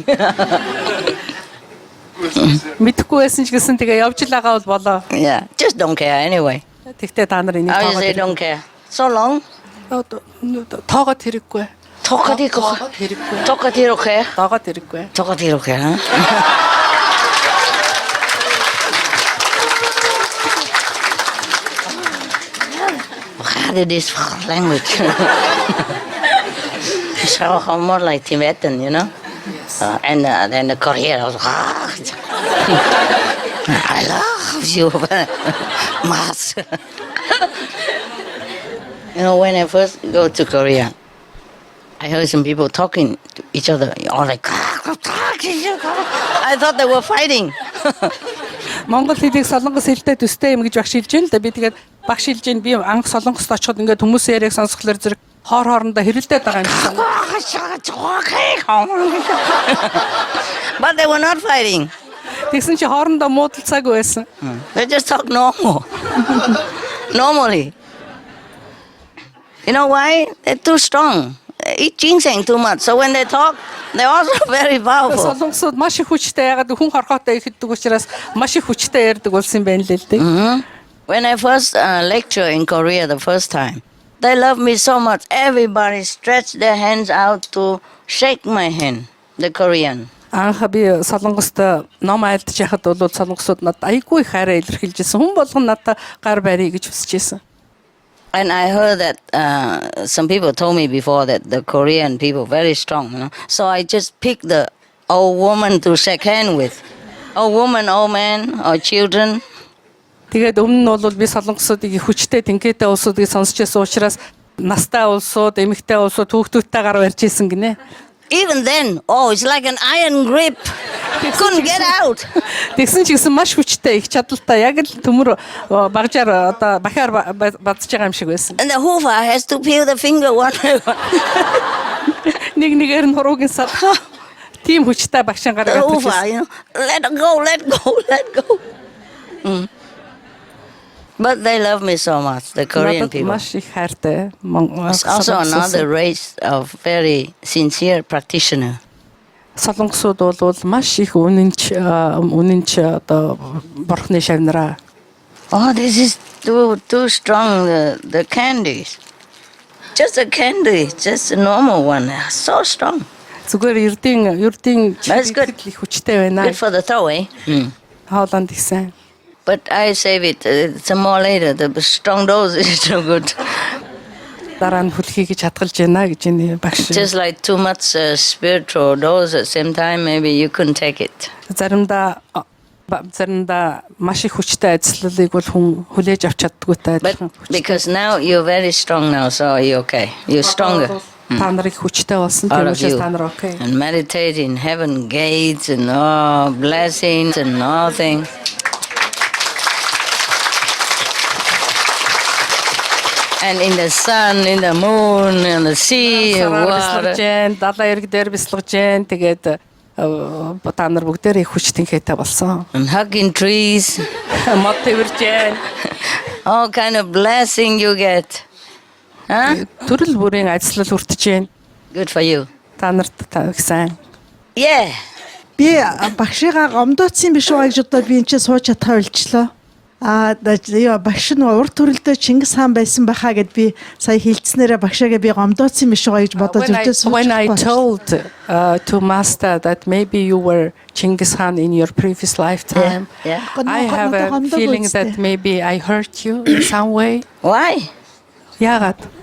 S3: Мэдхгүй байсан ч гэсэн тэгээ явж л байгаа бол болоо.
S1: Yeah, just don't care anyway.
S3: Тэгтээ та нар энийг
S1: I would say don't care. So long.
S3: тоогоод хэрэггүй.
S1: Тоогоод
S3: хэрэггүй.
S1: Тоогоод okay.
S3: Тоогоод хэрэггүй.
S1: Toogod okay, huh? How did this language? So more like Tibetan, you know?
S3: Yes.
S1: And then the Korean, I was I love you, Mas. You know, when I first go to Korea, I heard some people talking to each other, all like, I thought they were fighting.
S3: Монгол хэлийг солонгос хэлтэй төстэй юм гэж багш хэлж байна л да. Би тэгээд багш хэлж байна. Би анх солонгост очиход ингээд хүмүүс яриаг сонсохлоор зэрэг хоорондоо хэрэлдээд байгаа юм шиг.
S1: But they were not fighting.
S3: Тэгсэн чи хоорондоо муудалцаагүй байсан.
S1: They just talk normal. Normally. You know why? They're too strong. They eat ginseng too much. So when they talk, they're also very powerful.
S3: Солонгосууд маш их хүчтэй ягаад хүн хорхоотой ихдэг учраас маш их хүчтэй ярьдаг болсон юм байна л дээ.
S1: When I first lecture in Korea the first time, they love me so much. Everybody stretched their hands out to shake my hand, the Korean.
S3: Анх би солонгост ном айлдж яхад бол солонгосууд надад айгүй их хараа илэрхийлжсэн. Хүн болгон надад гар барья гэж хүсэжсэн.
S1: And I heard that some people told me before that the Korean people very strong, you know. So I just picked the old woman to shake hand with. Old woman, old man, or children.
S3: Тэгээд өмнө нь бол би солонгосуудыг их хүчтэй тэнхээтэй улсуудыг сонсч байсан учраас настай улсууд, эмэгтэй улсууд хүүхдүүдтэй гар барьж исэн гинэ.
S1: Even then, oh, it's like an iron grip. Couldn't get out.
S3: Тэгсэн ч гэсэн маш хүчтэй их чадaltaй яг л төмөр багжаар одоо бахаар бадж байгаа юм шиг байсан.
S1: And the hoover has to peel the finger one by one.
S3: Нэг нэгээр нь хуруугийн сар. Тим хүчтэй багшин
S1: The
S3: гаргаад
S1: hoover,
S3: ирсэн.
S1: you know, let go, let go, let go. But they love me so much, the Korean people.
S3: Маш их хайртай.
S1: It's also another race of very sincere practitioner.
S3: Солонгосууд бол маш их үнэнч одоо бурхны шавнараа.
S1: Oh, this is too strong, the candies. Just a candy, just a normal one, so strong.
S3: Зүгээр ердийн
S1: That's good.
S3: их хүчтэй байна.
S1: Good for the throw, eh?
S3: Хооланд гэсэн.
S1: But I save it some more later. The strong dose is so good.
S3: Дараа нь хүлхийг чадгалж байна гэж энэ багш.
S1: Just like too much spiritual dose at the same time, maybe you couldn't take it.
S3: Заримдаа маш их хүчтэй ажиллалыг бол хүн хүлээж авч чаддгүйтэй.
S1: But because now you're very strong now, so you're okay. You're stronger.
S3: Та нарыг хүчтэй болсон
S1: All
S3: тийм
S1: of
S3: учраас
S1: you.
S3: та нар окей.
S1: And meditate in heaven gates and all blessings and all things. And in the sun, in the moon, in the sea, water.
S3: Далайн эрэг дээр бясалгаж Jain тэгээд та нар бүгдээрээ их хүчтэнхээтэй болсон.
S1: And hugging trees.
S3: Мод тэрж Jain.
S1: All kind of blessing you get. Huh?
S3: Төрөл бүрийн ажиллал хүртэж Jain.
S1: Good for you.
S3: Та нарт сайн.
S1: Yeah.
S5: Би багшигаа гомдооцсон биш байгаа гэж одоо би энэ чинь сууж чадхаа ойлчлоо. Багш нь урд төрөлдөө Чингис хаан байсан байхаа гэд би сая хэлцснээрээ багшаагаа би гомдооцсон биш байгаа гэж бодож өвдөөс сууж.
S3: When I told to master that maybe you were Genghis Khan in your previous lifetime,
S1: Yeah.
S3: I have a feeling that maybe I hurt you in some way.
S1: Why?
S3: Яагаад?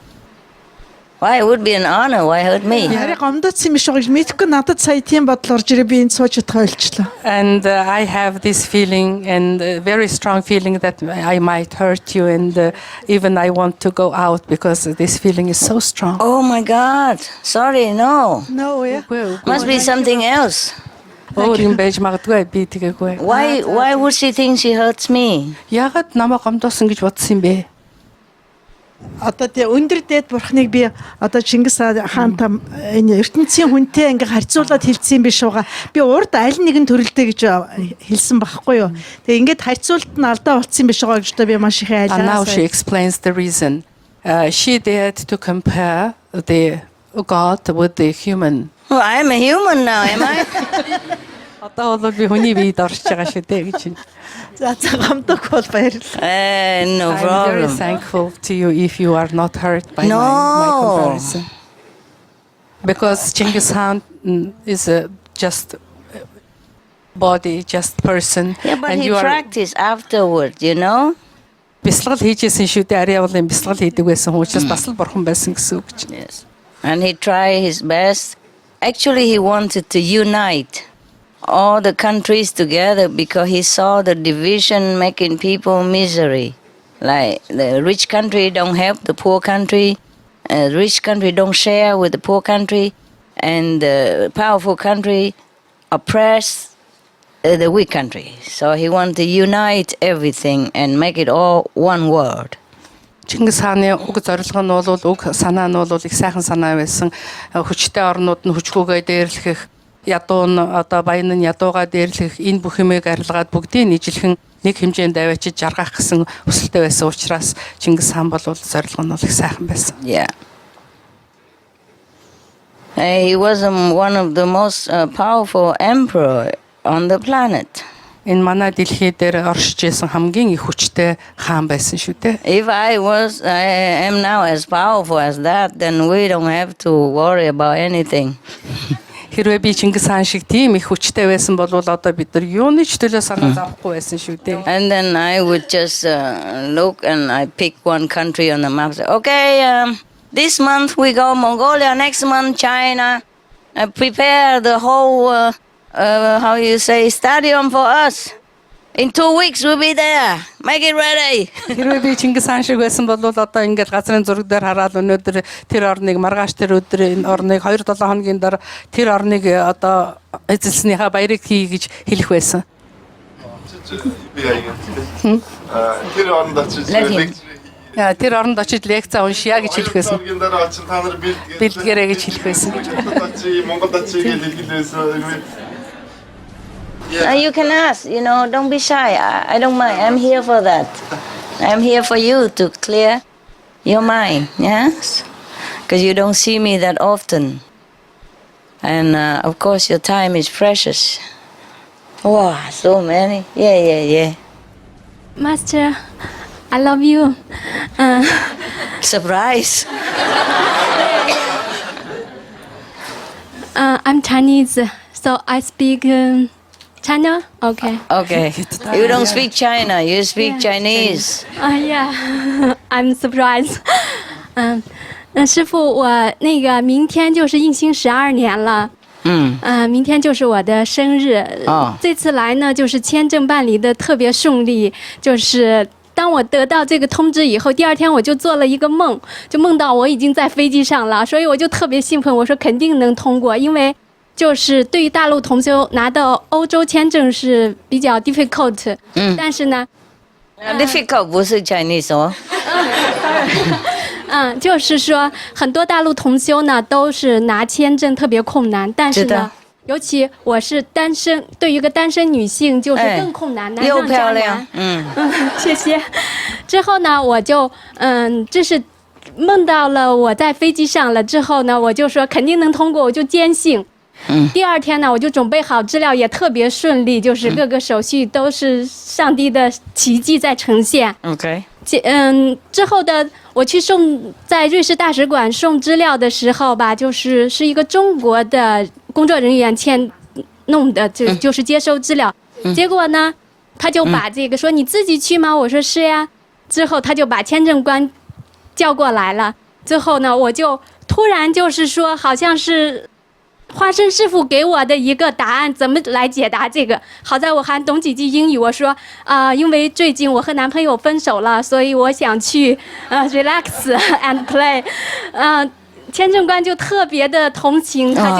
S1: Why? It would be an honor. Why hurt me?
S5: Харин гомдооцсон биш байгаа гэж мэдхгүй надад сая тийм бодол орж ирээ би энэ сууж чадхаа ойлчлоо.
S3: And I have this feeling and a very strong feeling that I might hurt you and even I want to go out because this feeling is so strong.
S1: Oh my God. Sorry, no.
S5: No, yeah.
S1: Must be something else.
S3: Өөр юм байж магадгүй би тэгээгүй.
S1: Why would she think she hurts me?
S3: Яагаад намайг гомдоосон гэж бодсон юм бэ?
S5: Одоо тий өндөр дээд бурхныг би одоо Чингис хаантай энэ ертөнцийн хүнтэй ингээ харьцуулаад хэлсэн биш байгаа. Би урд аль нэгэн төрөлтэй гэж хэлсэн байхгүй юу. Тэгээ ингээд харьцуулт нь алдаа болцсон биш байгаа гэж одоо би маш их айлаа.
S3: And now she explains the reason. She dared to compare the God with the human.
S1: Oh, I am a human now, am I?
S3: Одоо бол би хүний биед орж байгаа шүү дээ гэж.
S5: За гомдох бол баярлалаа.
S1: No
S3: I'm very
S1: problem.
S3: thankful to you if you are not hurt by
S1: No.
S3: my comparison. Because Genghis Khan is just body, just person.
S1: Yeah, but
S3: and
S1: he
S3: you are
S1: practiced afterward, you know?
S3: бясалгал хийжсэн шүү дээ. Ари явуулын бясалгал хийдэг байсан учраас бас л бурхан байсан гэсэн үг гэж.
S1: Yes. And he tried his best. Actually, he wanted to unite all the countries together because he saw the division making people misery. Like the rich country don't help the poor country, rich country don't share with the poor country, and the powerful country oppress the weak country. So he wanted to unite everything and make it all one world.
S3: Чингис хааны уг зорилго нь бол уг санаа нь бол их сайхан санаа байсан. Хүчтэй орнууд нь хүчгүйгээ дээрлэх, ядуу нь одоо баян нь ядуугаа дээрлэх, энэ бүх юмыг арилгаад бүгдийг нийжлэхэн нэг хэмжээнд аваачиж жаргах гэсэн хүсэлтэй байсан учраас Чингис хаан бол зорилго нь их сайхан байсан.
S1: Yeah. He was one of the most powerful emperor on the planet.
S3: Энэ манай дэлхий дээр оршиж исэн хамгийн их хүчтэй хаан байсан шүү дээ.
S1: If I am now as powerful as that, then we don't have to worry about anything.
S3: Хэрвээ би Чингис хаан шиг тийм их хүчтэй байсан бол одоо бид нар юуны ч төлөө санаа зовхгүй байсан шүү дээ.
S1: And then I would just look and I pick one country on the map. Say, okay, this month we go Mongolia, next month China. Prepare the whole, how you say, stadium for us. In 2 weeks we'll be there. Make it ready.
S3: Хэрвээ би Чингис хаан шиг байсан бол одоо ингээд газрын зураг дээр хараад өнөөдөр тэр орныг маргааш тэр өдөр энэ орныг 2-7 хоногийн дараа тэр орныг одоо эзэлснийхаа баярыг хий гэж хэлэх байсан.
S2: Тэр оронд очиж
S3: Тэр оронд очиж лекц уншия гэж хэлэх байсан.
S2: хоногийн дараа очиж та нар
S3: Бэлтгэрэй гэж хэлэх байсан.
S2: Монголд очиж хэлгэлээсэн.
S1: You can ask, don't be shy. I don't mind. I'm here for that. I'm here for you to clear your mind, yes? Because you don't see me that often. And of course your time is precious. Wow, so many. Yeah.
S6: Master, I love you.
S1: Surprise.
S6: I'm Chinese, so I speak China. Okay.
S1: Okay. You don't speak China, you speak Chinese.
S6: Yeah, I'm surprised. 师父，我那个明天就是应兴12年了。明天就是我的生日。这次来呢，就是签证办理的特别顺利，就是当我得到这个通知以后，第2天我就做了一个梦，就梦到我已经在飞机上了，所以我就特别兴奋，我说肯定能通过，因为就是对于大陆同修拿到欧洲签证是比较 difficult，但是呢
S1: difficult 不是 Chinese 哦。
S6: 就是说很多大陆同修呢都是拿签证特别困难，但是呢，尤其我是单身，对于一个单身女性就是更困难，难上加难。谢谢。之后呢，我就这是梦到了我在飞机上了之后呢，我就说肯定能通过，我就坚信。第二天呢，我就准备好资料，也特别顺利，就是各个手续都是上帝的奇迹在呈现。
S1: OK。
S6: 之后的我去在瑞士大使馆送资料的时候吧，是一个中国的工作人员弄的，就是接收资料。结果呢，他就把这个说你自己去吗？我说是呀。之后他就把签证官叫过来了。之后呢，我就突然就是说，好像是花生师傅给我的一个答案，怎么来解答这个？好在我还懂几句英语，我说因为最近我和男朋友分手了，所以我想去relax and play。签证官就特别的同情，他就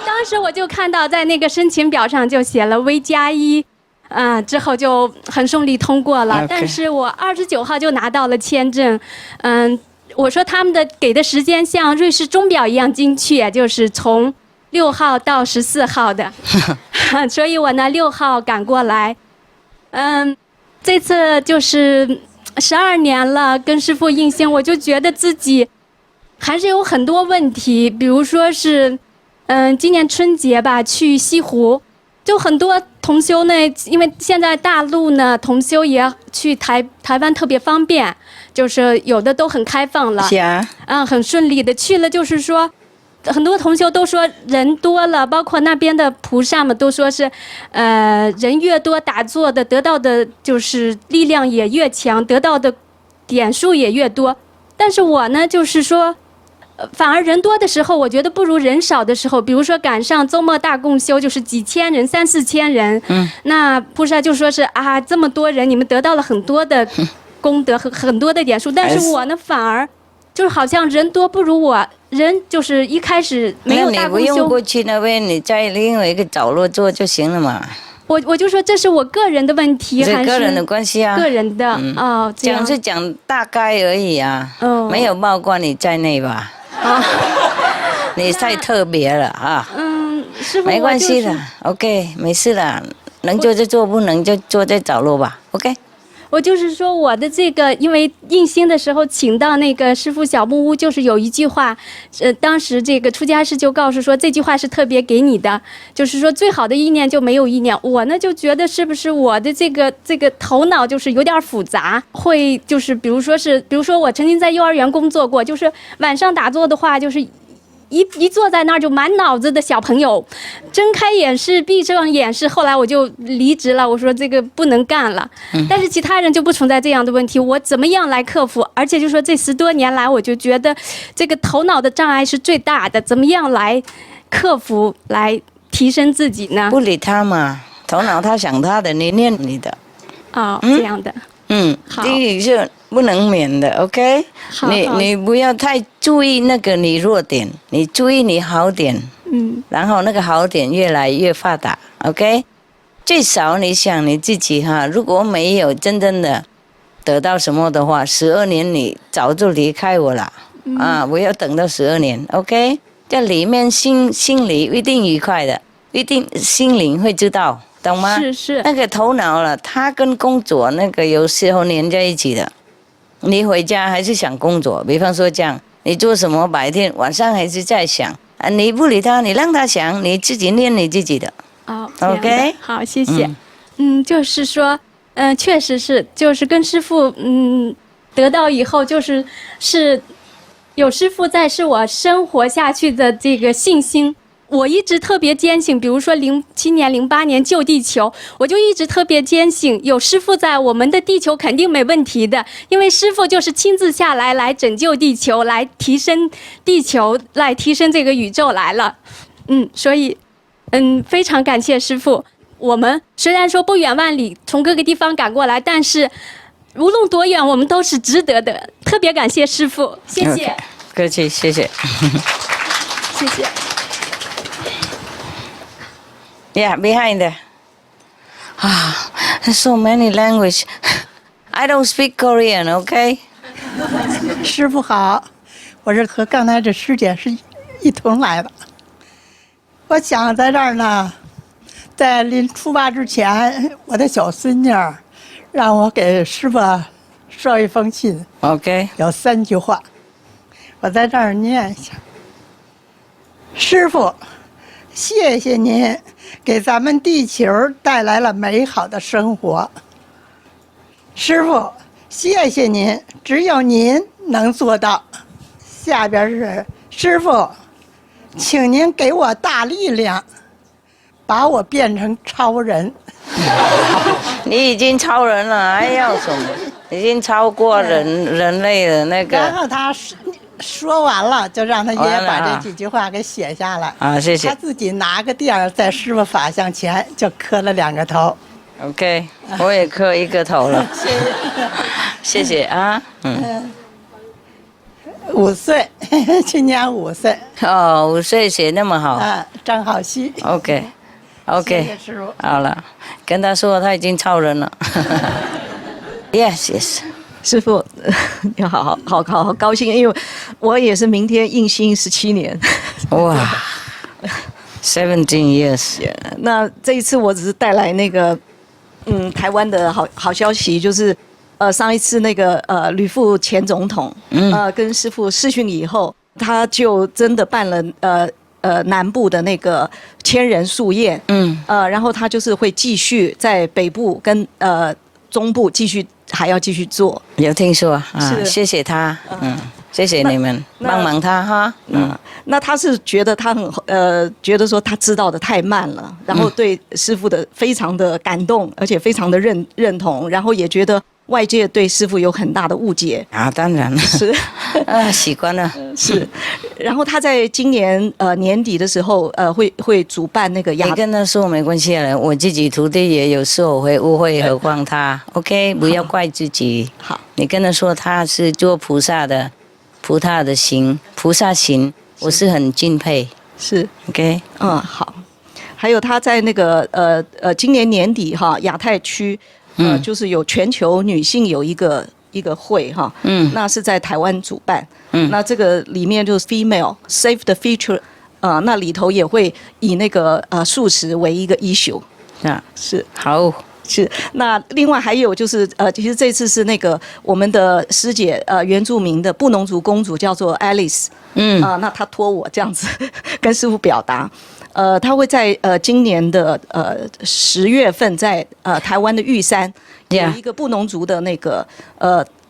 S6: 当时我就看到在那个申请表上就写了V+1。之后就很顺利通过了。但是我29号就拿到了签证。我说他们给的时间像瑞士钟表一样精确，就是从6号到14号的。所以我呢6号赶过来。这次就是12年了，跟师父印心，我就觉得自己还是有很多问题，比如说是今年春节吧去西湖。就很多同修呢，因为现在大陆呢同修也去台湾特别方便，就是有的都很开放了，
S1: 是啊，
S6: 很顺利的去了。就是说，很多同修都说人多了，包括那边的菩萨们都说是，人越多打坐的得到的就是力量也越强，得到的点数也越多。但是我呢，就是说。反而人多的时候，我觉得不如人少的时候。比如说赶上周末大共修，就是几千人、3-4千人，那菩萨就说是这么多人，你们得到了很多的功德和很多的点数。但是我呢，反而就是好像人多不如我，人就是一开始没有大共修。
S1: 那你不用过去那边，你在另外一个角落做就行了嘛。
S6: 我就说这是我个人的问题，还是
S1: 个人的关系啊？
S6: 个人的这样
S1: 讲是讲大概而已啊，没有包括你在内吧？你太特别了啊！
S6: 师父，
S1: 没关系的，OK， 没事的，能做就做，不能就坐在角落吧 ，OK。
S6: 我就是说我的这个，因为印心的时候请到那个师父小木屋，就是有一句话，当时这个出家师就告诉说这句话是特别给你的，就是说最好的意念就没有意念。我呢就觉得是不是我的这个头脑就是有点复杂，会就是比如说我曾经在幼儿园工作过，就是晚上打坐的话就是。一坐在那儿就满脑子的小朋友，睁开眼是闭上眼是，后来我就离职了，我说这个不能干了。但是其他人就不存在这样的问题，我怎么样来克服？而且就说这10多年来，我就觉得这个头脑的障碍是最大的，怎么样来克服，来提升自己呢？
S1: 不理他嘛，头脑他想他的，你念你的。
S6: 这样的。好。
S1: 第一是不能免的 ，OK？ 你不要太注意那个你弱点，你注意你好点，然后那个好点越来越发达 ，OK？ 最少你想你自己哈，如果没有真正的得到什么的话，12年你早就离开我了，不要等到12年 ，OK？ 在里面心里一定愉快的，一定心灵会知道。懂吗？
S6: 是
S1: 那个头脑了，他跟工作那个有时候连在一起的。你回家还是想工作，比方说这样，你做什么白天晚上还是在想你不理他，你让他想，你自己念你自己的。OK，
S6: 好，谢谢。就是说，确实是，就是跟师父得到以后，是有师父在，是我生活下去的这个信心。我一直特别坚信，比如说07年、08年救地球，我就一直特别坚信，有师父在，我们的地球肯定没问题的，因为师父就是亲自下来拯救地球，来提升地球，来提升这个宇宙来了。所以，非常感谢师父。我们虽然说不远万里从各个地方赶过来，但是无论多远，我们都是值得的。特别感谢师父，谢谢。
S1: 客气，谢谢。
S6: 谢谢。
S1: Yeah, behind there. There's so many languages. I don't speak Korean, okay?
S7: 师傅好，我是和刚才这师姐是一同来的。我想在这儿呢，在临出发之前，我的小孙女儿让我给师傅捎一封信。
S1: OK，
S7: 有3句话，我在这儿念一下。师傅，谢谢您给咱们地球带来了美好的生活。师傅，谢谢您，只有您能做到。下边是师傅，请您给我大力量，把我变成超人。
S1: 你已经超人了，还要什么？已经超过人类的那个。
S7: 然后他说完了，就让他爷爷把这几句话给写下来。
S1: 啊，谢谢。
S7: 他自己拿个垫儿在师傅法像前就磕了2个头。
S1: OK， 我也磕1个头了。谢谢啊。
S7: 5岁，今年5岁。
S1: 哦，5岁写那么好。
S7: 张好熙。
S1: OK，
S7: 谢谢师傅。
S1: 好了，跟他说他已经超人了。Yes，
S8: 师傅，你好高兴，因为我也是明天迎新17年。
S1: 哇，17 years。
S8: 那这一次我只是带来那个，台湾的好消息，就是上一次那个吕副前总统，跟师傅视讯以后，他就真的办了南部的那个千人宿宴，然后他就是会继续在北部跟中部还要继续做。
S1: 有听说啊，
S8: 是
S1: 谢谢他，谢谢你们帮忙他哈。
S8: 那他是觉得他觉得说他知道的太慢了，然后对师傅的非常的感动，而且非常的认同，然后也觉得外界对师傅有很大的误解
S1: 啊，当然了，
S8: 是
S1: 习惯了，
S8: 是。然后他在今年年底的时候会主办那个
S1: 你跟他说没关系了，我自己徒弟也有时候会误会，何况他。OK， 不要怪自己。
S8: 好，
S1: 你跟他说他是做菩萨的行，菩萨行，我是很敬佩。
S8: 是
S1: OK，
S8: 好。还有他在那个今年年底哈亚太区。就是有全球女性有一个会哈，那是在台湾主办，那这个里面就是 Female Save the Future，那里头也会以那个素食为一个 issue， 是
S1: 好。
S8: 是，那另外还有就是其实这次是那个我们的师姐原住民的布农族公主叫做 Alice， 那她托我这样子跟师父表达。他会在今年的10月份在台湾的玉山有一个布农族的那个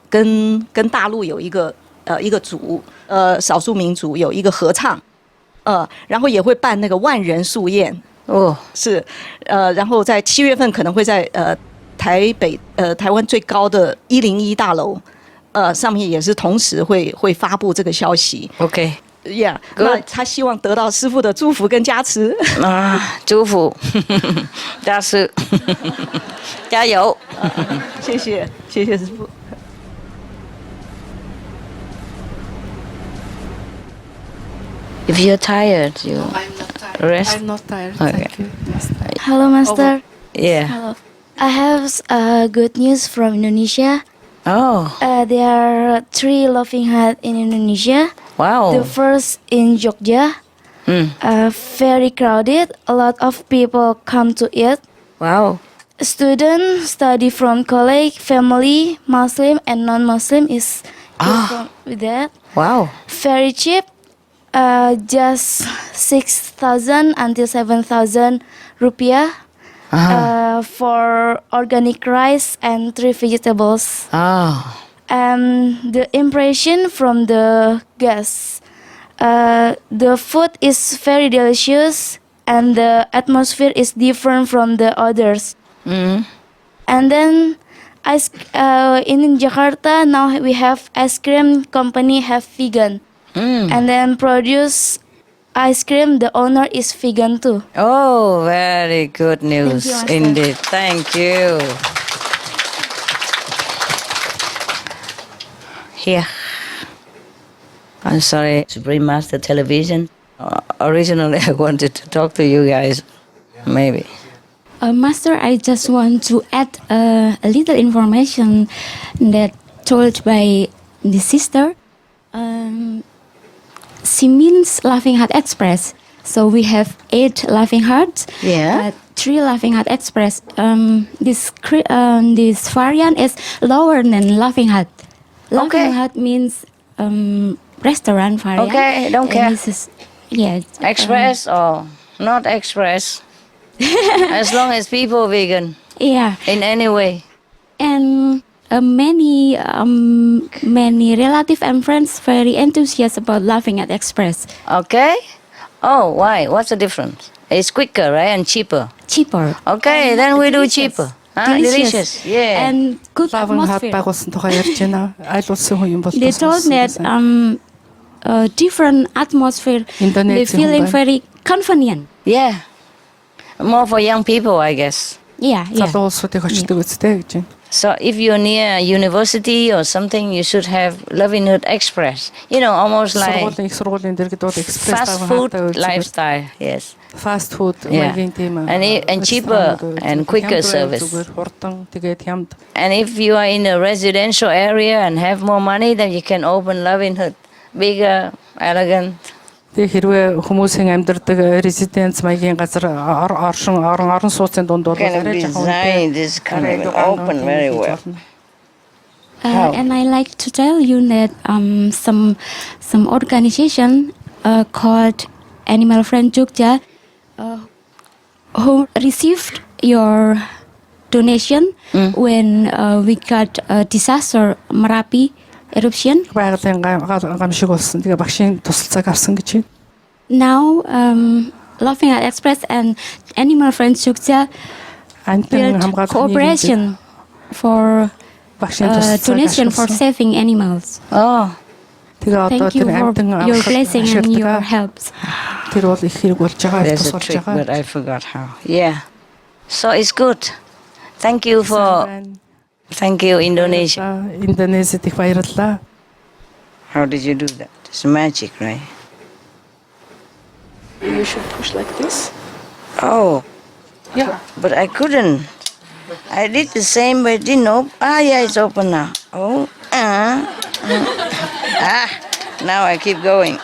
S8: 跟大陆有一个族少数民族有一个合唱，然后也会办那个万人宿宴是然后在7月份可能会在台湾最高的101大樓上面也是同时会发布这个消息。
S1: OK。Yeah，
S8: 那他希望得到师父的祝福跟加持
S1: 祝福，加持，加油！
S8: 谢谢师父。
S1: If you're tired, you rest.
S3: I'm not tired.
S1: Okay.
S3: Thank you.
S9: Hello, Master.
S1: Yeah.
S9: Hello. I have good news from Indonesia.
S1: Oh.
S9: There are 3 laughing hut in Indonesia.
S1: Wow.
S9: The first in Jogja. Very crowded. A lot of people come to it.
S1: Wow.
S9: Students study from college, family, Muslim and non-Muslim is with that.
S1: Wow.
S9: Very cheap. Just 6,000 until 7,000 rupiah. For organic rice and 3 vegetables. The impression from the guests, the food is very delicious and the atmosphere is different from the others. And then in Jakarta now we have ice cream company have vegan, and then produce ice cream. The owner is vegan too.
S1: Oh, very good news.
S9: Thank you,
S1: indeed. Thank you. Here. I'm sorry, Supreme Master Television. Originally, I wanted to talk to you guys. Maybe.
S10: Master, I just want to add a little information that told by the sister. She means Laughing Heart Express. So we have 8 Laughing Hearts.
S1: Yeah.
S10: 3 Laughing Heart Express. This variant is lower than Laughing Heart. Laughing Heart means restaurant variant.
S1: Okay, don't care.
S10: This is, yeah.
S1: Express or not express. As long as people vegan.
S10: Yeah.
S1: In any way.
S10: And many relative and friends very enthusiastic about Laughing at Express.
S1: Okay. Oh, why? What's the difference? It's quicker, right? And cheaper.
S10: Cheaper.
S1: Okay,
S10: And
S1: then we do
S10: delicious.
S1: cheaper.
S10: Delicious.
S1: Yeah.
S10: And good
S3: Laughing Heart
S10: atmosphere.
S3: байгуулсан тухай ярьж байна. Аль улсын хүн юм бол
S10: They told that different atmosphere.
S3: Indonesia
S10: They feeling
S3: хүн байна.
S10: very convenient.
S1: Yeah. More for young people, I guess.
S10: Yeah.
S3: залуу улсуудыг очдог үстэй гэж байна.
S1: So if you're near a university or something, you should have Loving Hood Express. You know, almost like
S3: Сургуулийн их сургуулийн дэргэд бол экспресс
S1: fast food lifestyle. Yes.
S3: Fast food
S1: Yeah.
S3: маягийн тийм
S1: And cheaper and quicker service.
S3: Зүгээр хурдан тэгээд хямд.
S1: And if you are in a residential area and have more money, then you can open Loving Hood. Bigger, elegant.
S3: Тэгээ хэрвээ хүмүүсийн амьдардаг резиденц маягийн газар орон сууцын дунд бол
S1: Kind of design this kind of open very well. How?
S10: And I like to tell you that some organization called Animal Friend Jogja who received your donation when we got a disaster Merapi eruption.
S3: Байгалийн гамшиг болсон. Тэгээ багшийн тусалцааг авсан гэж байна.
S10: Now Laughing at Express and Animal Friend Jogja
S3: Антын
S10: built
S3: хамгаалах
S10: cooperation for
S3: багшийн тусалцааг
S10: donation for
S3: авсан.
S10: saving animals.
S1: Oh,
S3: Тэгээ одоо
S10: Thank you
S3: тэр
S10: for
S3: амтан
S10: your blessing and your help.
S3: Тэр бол их хэрэг болж байгаа.
S1: there's a
S3: тусалж
S1: trick,
S3: байгаа.
S1: but I forgot how. Yeah. So it's good. Thank you Indonesia.
S3: Индонезид их баярлалаа.
S1: How did you do that? It's magic, right?
S3: You should push like this.
S1: Oh,
S3: Yeah.
S1: but I couldn't. I did the same, but it didn't open. Ah, yeah, it's open now. Oh, now I keep going.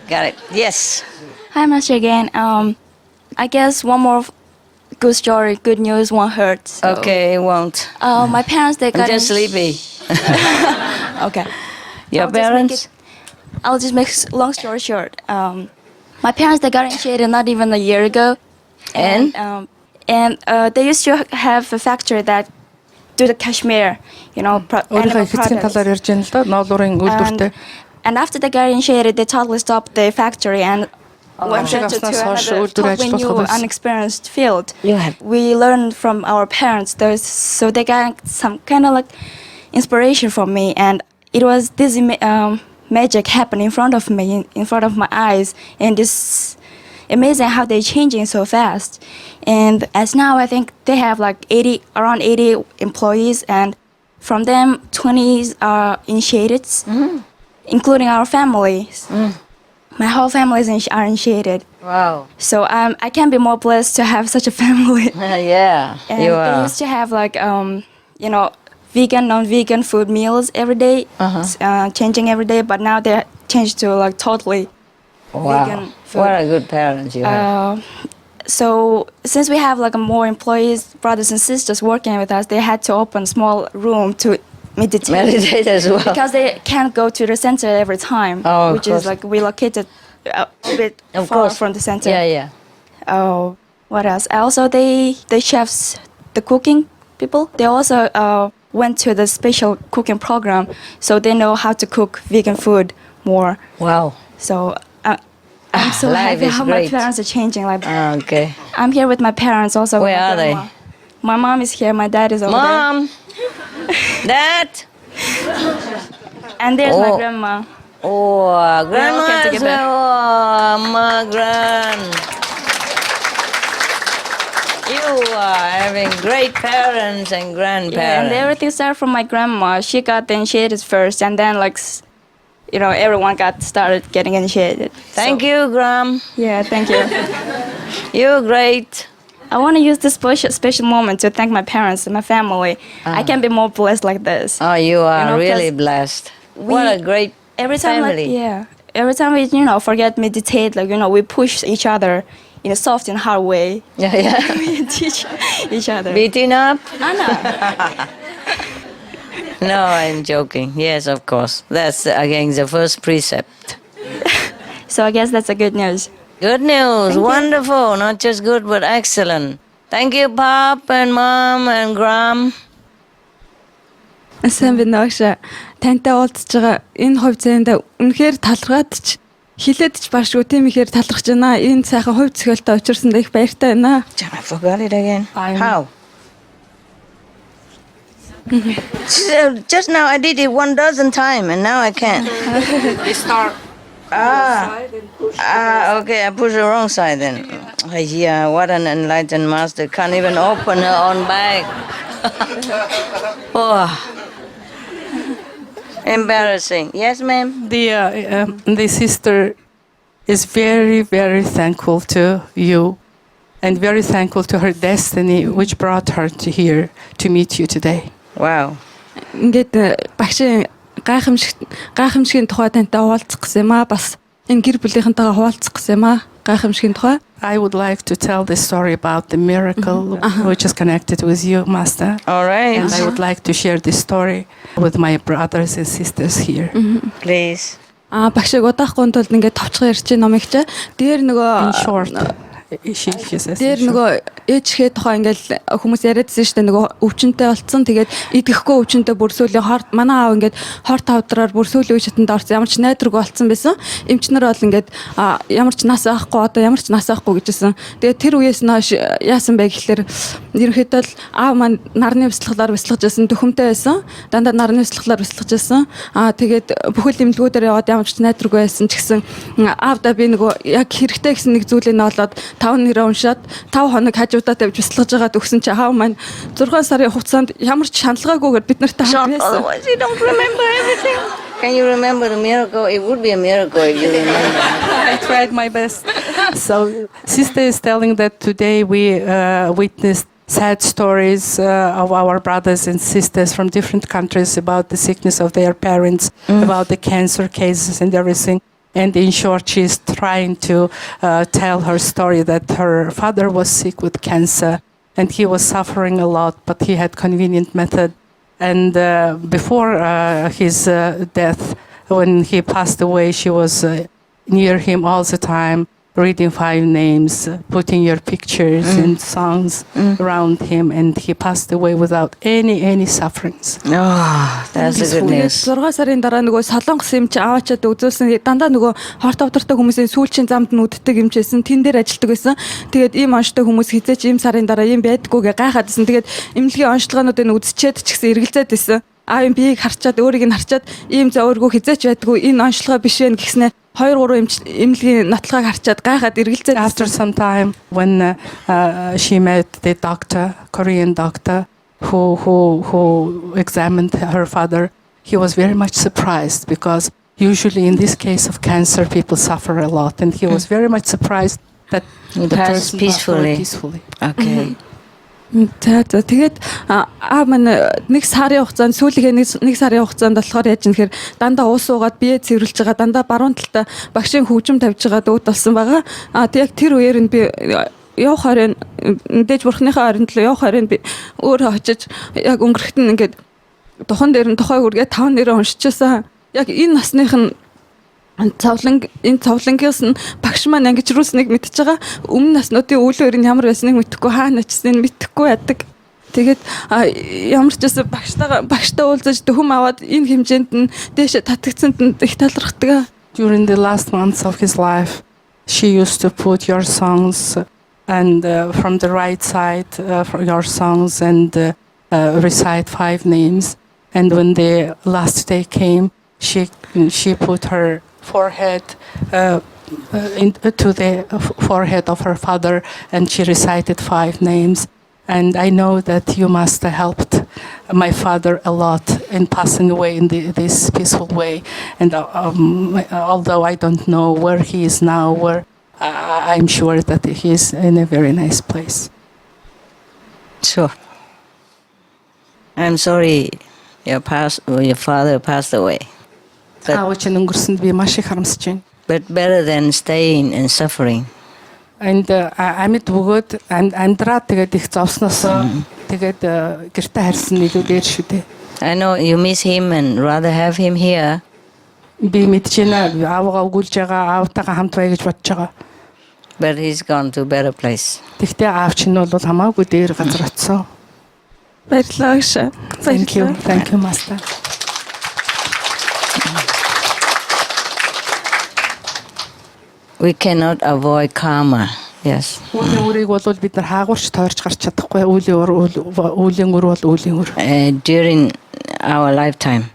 S1: Got it. Yes.
S9: Hi, Master again. I guess one more good story, good news won't hurt. So.
S1: Okay, it won't.
S9: My parents, they
S1: I'm
S9: got
S1: just sleepy.
S9: Okay.
S1: Your parents?
S9: I'll just make long story short. My parents, they got initiated not even a year ago.
S1: And?
S9: They used to have a factory that do the cashmere,
S3: Өөрийнхөө
S9: animal
S3: хэцгийн
S9: products.
S3: талаар ярьж байна л да. Ноолуурын үйлдвэртэй.
S9: And after they got initiated, they totally stopped the factory and went
S3: Гамшиг
S9: into
S3: авснаас хойш
S9: another
S3: үйлдвэр
S9: totally
S3: ажиллах
S9: new,
S3: болсон.
S9: unexperienced field.
S1: You have.
S9: We learned from our parents. So they got some kind of like inspiration from me, and it was this magic happened in front of me, in front of my eyes, and this amazing how they're changing so fast. And as now, I think they have like around 80 employees, and from them, 20 are initiated, including our families. My whole family are initiated.
S1: Wow.
S9: So I can't be more blessed to have such a family.
S1: Yeah,
S9: And
S1: you
S9: they
S1: are.
S9: used to have like vegan, non-vegan food meals every day, changing every day. But now they changed to like totally
S1: Wow.
S9: vegan food.
S1: What a good parents you have.
S9: So since we have like more employees, brothers and sisters working with us, they had to open small room to meditate.
S1: Meditate as well.
S9: Because they can't go to the center every time,
S1: Oh, of
S9: which
S1: course.
S9: is like relocated a bit
S1: Of
S9: far
S1: course.
S9: from the center.
S1: Yeah, yeah.
S9: Oh, what else? Also, the chefs, the cooking people, they also went to the special cooking program, so they know how to cook vegan food more.
S1: Wow.
S9: So I'm so
S1: life
S9: happy
S1: is
S9: how
S1: great.
S9: my parents are changing. Like
S1: Okay.
S9: I'm here with my parents also. with
S1: Where
S9: my
S1: are they?
S9: grandma. My mom is here. My dad is over
S1: Mom! Dad!
S9: there. And there's my
S1: Oh.
S9: grandma.
S1: Oh, grandma
S9: came
S1: as
S9: together.
S1: well. Oh, my grand. You are having great parents and
S9: Yeah, and
S1: grandparents.
S9: everything started from my grandma. She got initiated first, and then everyone got started getting initiated.
S1: Thank you, Gram.
S9: Yeah, thank you.
S1: You're great.
S9: I want to use this special moment to thank my parents and my family. I can be more blessed like this.
S1: Oh, you are really
S9: 'cause
S1: blessed. What a great
S9: every time,
S1: family.
S9: every time we forget meditate, we push each other in a soft and hard way.
S1: Yeah.
S9: We teach each other.
S1: Beating up?
S9: No.
S1: No, I'm joking. Yes, of course. That's again the first precept.
S9: So I guess that's a good news.
S1: Good news. Wonderful. Not just good, but excellent. Thank you, Pop and Mom and Gram.
S11: Сайн байна уу ш. Тантай уулзж байгаа энэ хувь зээнд үнэхээр талархаад ч хилээд ч баашгүй тийм ихээр талархаж байна. Энэ сайхан хувь зохиолтой учирсанд их баяртай байна.
S1: Damn, I forgot it again. How? Just now I did it 1,000 times and now I can't.
S3: We start.
S1: Okay, I pushed the wrong side then. Yeah, what an enlightened master. Can't even open her own bag. Oh. Embarrassing. Yes, ma'am?
S3: The sister is very, very thankful to you and very thankful to her destiny which brought her to here to meet you today.
S1: Wow.
S11: Ингээд багшийн гайхамшигын тухай тантай хуваалцах гэсэн юм аа. Бас энэ гэр бүлийнхэнтэйгээ хуваалцах гэсэн юм аа. Гайхамшигын тухай.
S3: I would like to tell the story about the miracle which is connected with you, Master.
S1: All right.
S3: And I would like to share this story with my brothers and sisters here.
S1: Please.
S11: Багшийг удаахгүй тулд ингээд товчхон ярьж байгаа номыг чи дээр нөгөө
S3: In short. She says.
S11: дээр нөгөө ээжхээ тухай ингээл хүмүүс яриадсэн шүү дээ нөгөө өвчнөд болцсон тэгээд идэхгүй өвчнөд бүрсүүлийн хорт манай аав ингээд хорт тавдраар бүрсүүлийн үе шатанд орсон ямар ч найдраг болцсон байсан эмчнэр бол ингээд ямар ч нас авахгүй одоо ямар ч нас авахгүй гэжсэн тэгээд тэр үеэс нааш яасан бэ гэхэлэр ерөнхийдөө л аав маань нарны бяцлаглаар бяцлагж байсан төхөмтэй байсан дандаа нарны бяцлаглаар бяцлагж байсан тэгээд бүхэл эмнэлгүүдээр яваад ямар ч найдраг байсан ч гэсэн аавда би нөгөө яг хэрэгтэй гэсэн нэг зүйлээ олоод 5 нэрээ уншаад 5 хоног хажуудаа тавьж бяцлагж байгаад өгсөн чи аав маань 6 сарын хугацаанд ямар ч шаналгаагүйгээр биднэрт хамт байсан.
S1: Otherwise you don't remember everything. Can you remember the miracle? It would be a miracle if you remember.
S3: I tried my best. So, sister is telling that today we witnessed sad stories of our brothers and sisters from different countries about the sickness of their parents, about the cancer cases and everything. And in short, she's trying to tell her story that her father was sick with cancer and he was suffering a lot, but he had convenient method. And before his death, when he passed away, she was near him all the time, reading 5 names, putting your pictures and songs around him, and he passed away without any sufferings.
S1: Oh, that's a good news.
S11: 6 сарын дараа нөгөө солонгос юм чи аваачаад үзүүлсэн дандаа нөгөө хорт авдартай хүмүүсийн сүүлчийн замд нь үддэг юмчээсэн тэн дээр ажилтдаг байсан. Тэгээд ийм онцтой хүмүүс хизээч ийм сарын дараа ийм байдггүйгээ гайхаадсэн. Тэгээд эмнэлгийн онцлогоонуудыг үзчихэд ч гэсэн эргэлзээд байсан. Аав биеийг харчаад өөрийг нь харчаад ийм зөөргөө хизээч байдгүй энэ онцлогоо биш вэ гэснээр 2-3 эмнэлгийн нотлогыг харчаад гайхаад эргэлзээд.
S3: After some time, when she met the doctor, Korean doctor, who examined her father, he was very much surprised because usually in this case of cancer, people suffer a lot, and he was very much surprised that the person
S1: peacefully. Okay.
S11: Тэгээд аав маань нэг сарын хугацаанд сүүлийнхээ нэг сарын хугацаанд болохоор яаж юм гэхээр дандаа уус уугаад бие цэвэрлж байгаа дандаа баруун талдаа багшийн хөгжим тавьж байгаа дүүд болсон байгаа. Яг тэр үеэр нь би явах харин мэдээж бурхныхаа оройнд л явах харин би өөрөө очиж яг өнгөрөхт нь ингээд духан дээр нь тухай үргээ 5 нэрээ уншижсэн. Яг энэ насных нь энэ цовлонгоос нь багш маань ангиж руусныг мэдчихэж байгаа. Өмнө наснуудын үйл өрийн ямар байсныг мэдэхгүй хаана очсныг мэдэхгүй яадаг. Тэгээд ямар ч байсан багштай уулзаж дөхөм аваад энэ хэмжээнд нь дээшээ татгцсанд нь их талархдаг.
S3: During the last months of his life, she used to put your songs and from the right side for your songs and recite 5 names. And when the last day came, she put her forehead into the forehead of her father, and she recited 5 names. And I know that you must have helped my father a lot in passing away in this peaceful way. And although I don't know where he is now, I'm sure that he is in a very nice place.
S1: Sure. I'm sorry your father passed away.
S3: Аав чинь өнгөрсөнд би маш их харамсаж байна.
S1: But better than staying and suffering.
S3: Энд амьд бөгөөд амьдраа тэгээд их зовсноос тэгээд гэртээ харьсан илүү дээр шүү дээ.
S1: I know you miss him and rather have him here.
S3: Би мэдэж байна аавгаа өгүүлж байгаа аавтайгаа хамт бай гэж бодож байгаа.
S1: But he's gone to a better place.
S3: Тэгтээ аав чинь бол хамаагүй дээр газар очсон.
S11: Баярлалаа гэж.
S3: Thank you master.
S1: We cannot avoid karma. Yes.
S3: Үүлийн үрийг бол бид нар хаагуурч тойрч гарч чадахгүй. Үүлийн үр бол үүлийн үр.
S1: During our lifetime.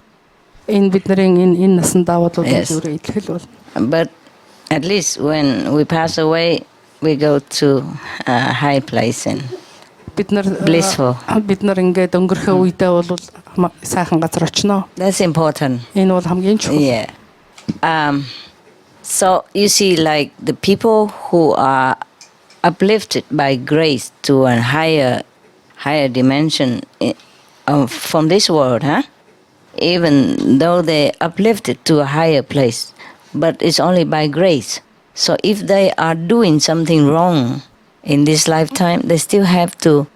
S3: Энэ бидний энэ насандаа бол үүрээ илэрхэл бол.
S1: But at least when we pass away, we go to a high place and blissful.
S3: Бид нар ингээд өнгөрөхөө үедээ бол сайхан газар очно.
S1: That's important.
S3: Энэ бол хамгийн чухал.
S1: Yeah. So you see, like the people who are uplifted by grace to a higher dimension from this world, huh? Even though they uplifted to a higher place, but it's only by grace. So if they are doing something wrong in this lifetime, they still have to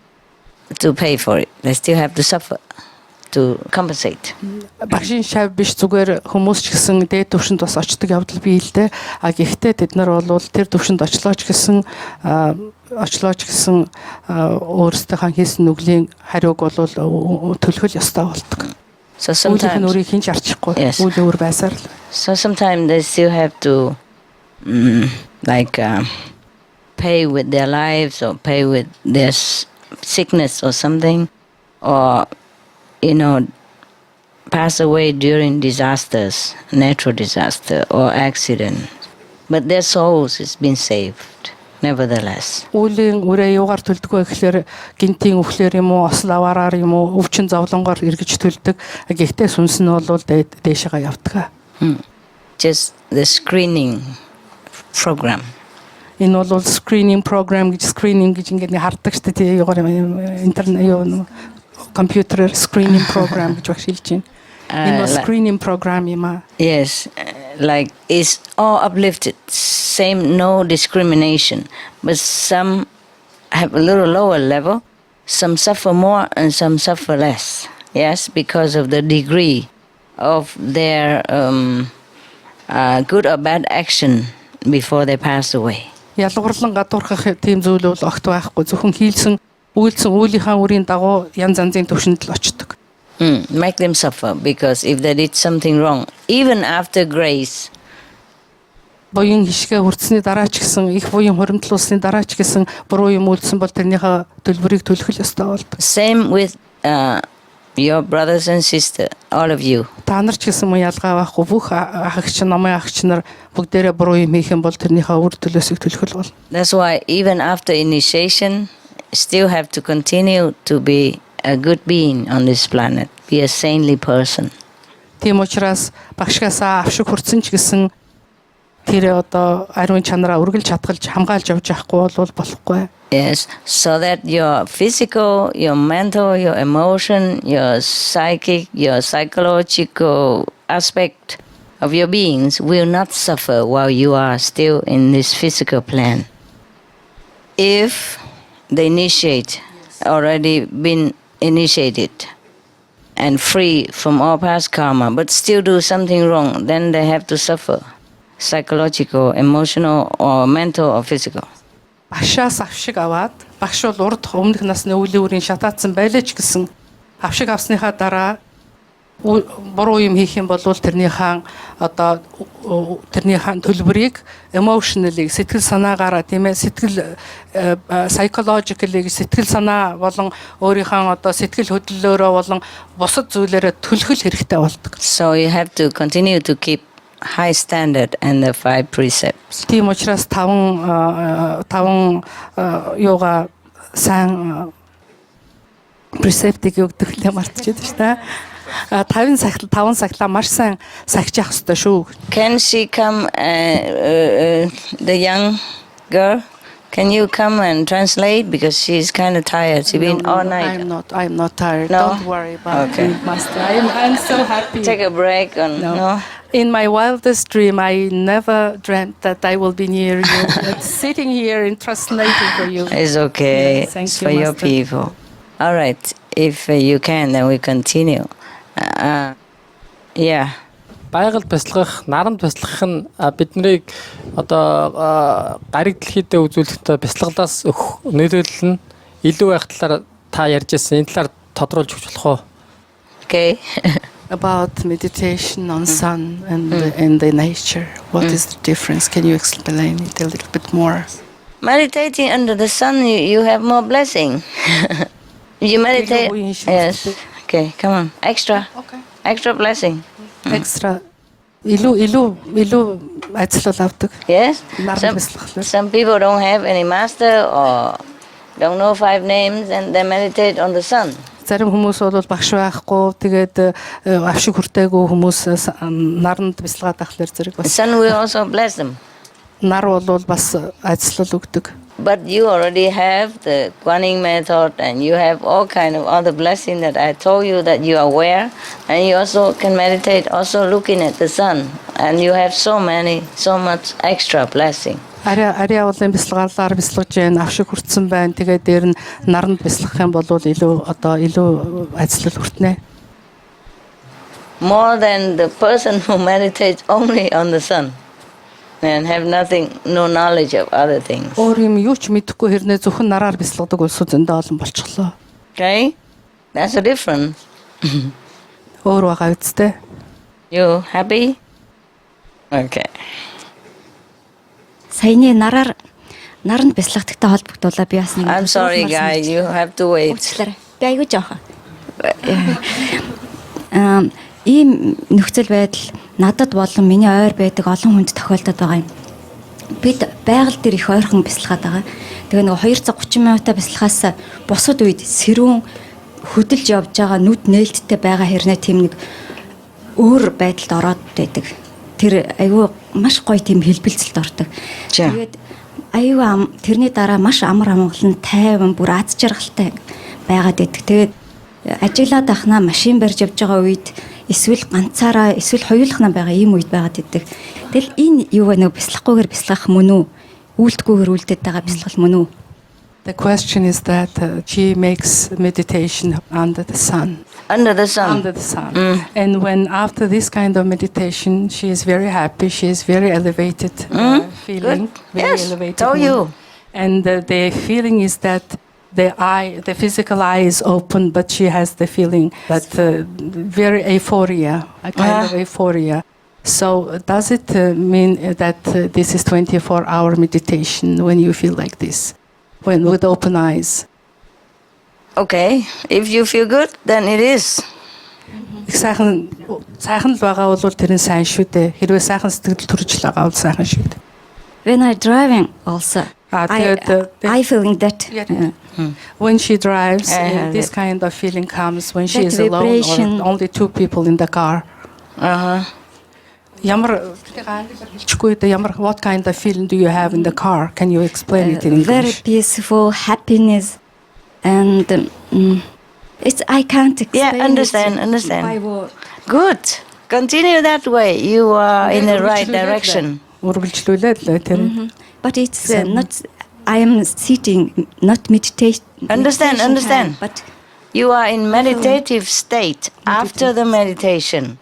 S1: pay for it. They still have to suffer to compensate.
S3: Багшийн шав биш зүгээр хүмүүс ч гэсэн дээд түвшинд бас очдог явдал бий л дээ. А гэхдээ тэд нар бол тэр түвшинд очлоо ч гэсэн өөрсдийнхээ хийсэн нүглийн хариуг бол төлөх ёстой болдог.
S1: So sometimes
S3: өөрийг хинч арчихгүй. Үйл өөр байсаар л.
S1: So sometimes they still have to pay with their lives or pay with their sickness or something, or pass away during disasters, natural disaster or accident. But their souls has been saved, nevertheless.
S3: Үлийн үрээ юугаар төлдөгөө гэхээр гинтийн өвхлөр юм уу, осол аваараар юм уу, өвчин зовлонгоор эргэж төлдөг. Гэхдээ сүнс нь бол дээшээ явдаг.
S1: Just the screening program.
S3: Энэ бол screening program гэж ингээд хардаг шүү дээ. Интернет computer screening program гэж багш хэлж байна. Энэ бол screening program юм аа.
S1: Yes, like it's all uplifted, same, no discrimination, but some have a little lower level, some suffer more and some suffer less. Yes, because of the degree of their good or bad action before they pass away.
S3: Ялгуурлан гадуурхах тийм зүйл бол огт байхгүй. Зөвхөн үйлсэн үйлийнхаа үрийн дагуу янз янзын төвшөнд л очдог.
S1: Make them suffer because if they did something wrong, even after grace.
S3: Буян хишгээ хүртсэний дараа ч гэсэн их буян хуримтлуулсны дараа ч гэсэн буруу юм үйлсэн бол тэрнийхээ төлбөрийг төлөх л ёстой болдог.
S1: Same with your brothers and sisters, all of you.
S3: Та нар ч гэсэн мөн ялгаа байхгүй. Бүх ахагч намын ахагч нар бүгдээрээ буруу юм хийх юм бол тэрнийхээ үр төлөөсийг төлөх л бол.
S1: That's why even after initiation, still have to continue to be a good being on this planet, be a saintly person.
S3: Тийм учраас багшгаасаа авшиг хүрсэн ч гэсэн тэр ариун чанараа үргэлж хатгалж хамгаалж явж явахгүй бол болохгүй.
S1: Yes, so that your physical, your mental, your emotion, your psychic, your psychological aspect of your beings will not suffer while you are still in this physical plan. If the initiate already been initiated and free from all past karma, but still do something wrong, then they have to suffer, psychological, emotional, or mental, or physical.
S3: Багшаас авшиг аваад багш бол урд өмнөх насны үеийн үрийн шатаацсан байлаа ч гэсэн авшиг авсныхаа дараа буруу юм хийх юм бол тэрнийхээ төлбөрийг emotionally сэтгэл санаагаараа тийм ээ psychologically сэтгэл санаа болон өөрийнхөө сэтгэл хөдлөлөөрөө болон бусад зүйлээрээ төлөх хэрэгтэй болдог.
S1: So you have to continue to keep high standard and the 5 precepts.
S3: Тийм учраас таван юугаа сайн precept-ийг өгдөг л мартчихсан шүү дээ. 5 сахилаа маш сайн сахиж явах хэрэгтэй шүү.
S1: Can she come, the young girl? Can you come and translate because she's kind of tired. She's been all night.
S3: I'm not tired.
S1: No?
S3: Don't worry about
S1: Okay.
S3: me, Master. I'm so happy.
S1: Take a break. No.
S3: In my wildest dream, I never dreamt that I will be near you, but sitting here and translating for you.
S1: It's okay.
S3: Yes, thank
S1: It's
S3: you,
S1: for your
S3: Master.
S1: people. All right. If you can, then we continue. Yeah.
S12: Байгаль бясалгах, наранд бясалгах нь биднийг одоо гариг дэлхийдээ үзүүлэхдээ бясалгалаас өгөх нөлөөлөл нь илүү байх талаар та ярьж байсан. Энэ талаар тодруулж өгч болох уу?
S1: Okay.
S3: About meditation on sun and the nature. What is the difference? Can you explain it a little bit more?
S1: Meditating under the sun, you have more blessing. You meditate. Yes. Okay, come on. Extra.
S3: Okay.
S1: Extra blessing.
S3: Extra. Илүү ажил авдаг.
S1: Yes.
S3: Наранд бясалгахлаар.
S1: Some people don't have any master or don't know 5 names and they meditate on the sun.
S3: Зарим хүмүүс бол багш байхгүй, тэгээд авшиг хүртээгүй хүмүүс наранд бясалгаад ахлаар зэрэг
S1: The
S3: бас.
S1: sun will also bless them.
S3: Нар бол бас ажиллал өгдөг.
S1: But you already have the Guaning method and you have all kind of other blessing that I told you that you are aware, and you also can meditate also looking at the sun, and you have so much extra blessing.
S3: Ари авлын бясалгаалаар бясалгаж байна, авшиг хүртсэн байна. Тэгээд дээр нь наранд бясалгах юм бол илүү ажиллал хүртнэ.
S1: More than the person who meditates only on the sun and have no knowledge of other things.
S3: Өөр юм юу ч мэдэхгүй хэрнээ зөвхөн нараар бясалгадаг улсууд зөндөө олон болчихлоо.
S1: Okay? That's a difference.
S3: Өөр байгаа үсттэй.
S1: You happy? Okay.
S10: Саяны наранд бясалгадагтай холбогдуулаад би бас нэг.
S1: I'm sorry guys, you have to wait.
S10: Би аягүй жоохон. Ийм нөхцөл байдал надад болон миний ойр байдаг олон хүнд тохиолдод байгаа юм. Бид байгаль дээр их ойрхон бясалгаад байгаа. Тэгээ нэг 230 минутаа бясалгахаас бусад үед сэрүүн хөдөлж явж байгаа нүд нээлттэй байгаа хэрнээ тийм нэг өөр байдалд ороод байдаг. Тэр аюу маш гоё тийм хэлбэлцэлд ордог. Тэгээд аюу тэрний дараа маш амар амгалан тайван бүр аз жаргалтай байгаад байдаг. Тэгээд ажиглаад ахнаа машин барьж явж байгаа үед эсвэл ганцаараа эсвэл хоёулахнаа байгаа ийм үед байгаад байдаг. Тэгэл энэ юу вэ, нэг бясалгахгүйгээр бясалгах мөн үү? Үйлдэлгүйгээр үйлдээд байгаа бясалгал мөн үү?
S3: The question is that she makes meditation under the sun.
S1: Under the sun.
S3: Under the sun. And when after this kind of meditation, she is very happy. She is very elevated feeling.
S1: Good.
S3: Very
S1: Yes,
S3: elevated.
S1: told you.
S3: And the feeling is that the physical eye is open, but she has the feeling that very euphoria, a kind of euphoria. So does it mean that this is 24-hour meditation when you feel like this? When with open eyes.
S1: Okay, if you feel good, then it is.
S3: Сайхан л байгаа бол тэр нь сайн шүү дээ. Хэрвээ сайхан сэтгэл төрж л байгаа бол сайхан шүү дээ.
S10: When I driving also, I feeling that
S3: when she drives, this kind of feeling comes when she is alone or only 2 people in the car. What kind of feeling do you have in the car? Can you explain it in English?
S10: Very peaceful, happiness, and I can't explain.
S1: Yeah, understand. Good. Continue that way. You are in the right direction.
S3: But
S10: it's not. I am sitting, not meditation.
S1: Understand. But you are in meditative state after the meditation.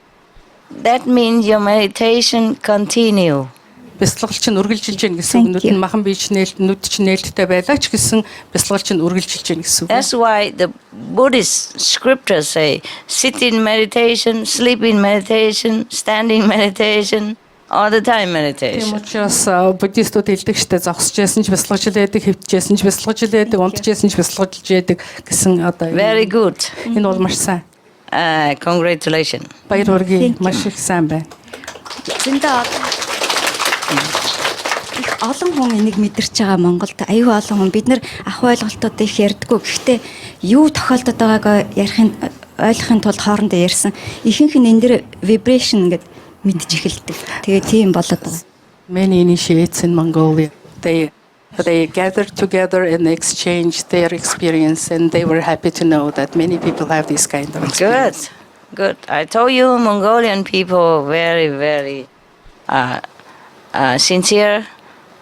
S1: That means your meditation continue.
S3: Бясалгал чинь үргэлжилж гин гэсэн үг. Нүд нь махан бие чинь нүд чинь нээлттэй байлаа ч гэсэн бясалгал чинь үргэлжилж гин гэсэн үг.
S1: That's why the Buddhist scriptures say sit in meditation, sleep in meditation, stand in meditation, all the time meditation.
S3: Тийм учраас буддистууд хэлдэг штэ зогсожсэн ч бясалгаж лээдэг, хэвчээсэн ч бясалгаж лээдэг, унтжсэн ч бясалгаж лээдэг гэсэн одоо.
S1: Very good.
S3: Энэ бол маш сайн.
S1: Congratulations.
S3: Баяр хүргэе. Маш их сайн байна.
S10: Их олон хүн энийг мэдэрч байгаа Монголд аюу олон хүн бид нар ах ойлголтууд их ярьдаггүй. Гэхдээ юу тохиолдод байгааг ойлгохын тулд хоорондоо ярьсан. Ихэнх нь энэ дэр vibration гэдэг мэдж эхэлдэг. Тэгээ тийм болоод байгаа.
S3: Many initiates in Mongolia, they They gathered together and exchanged their experience, and they were happy to know that many people have this kind of experience.
S1: Good. I told you Mongolian people are very, very sincere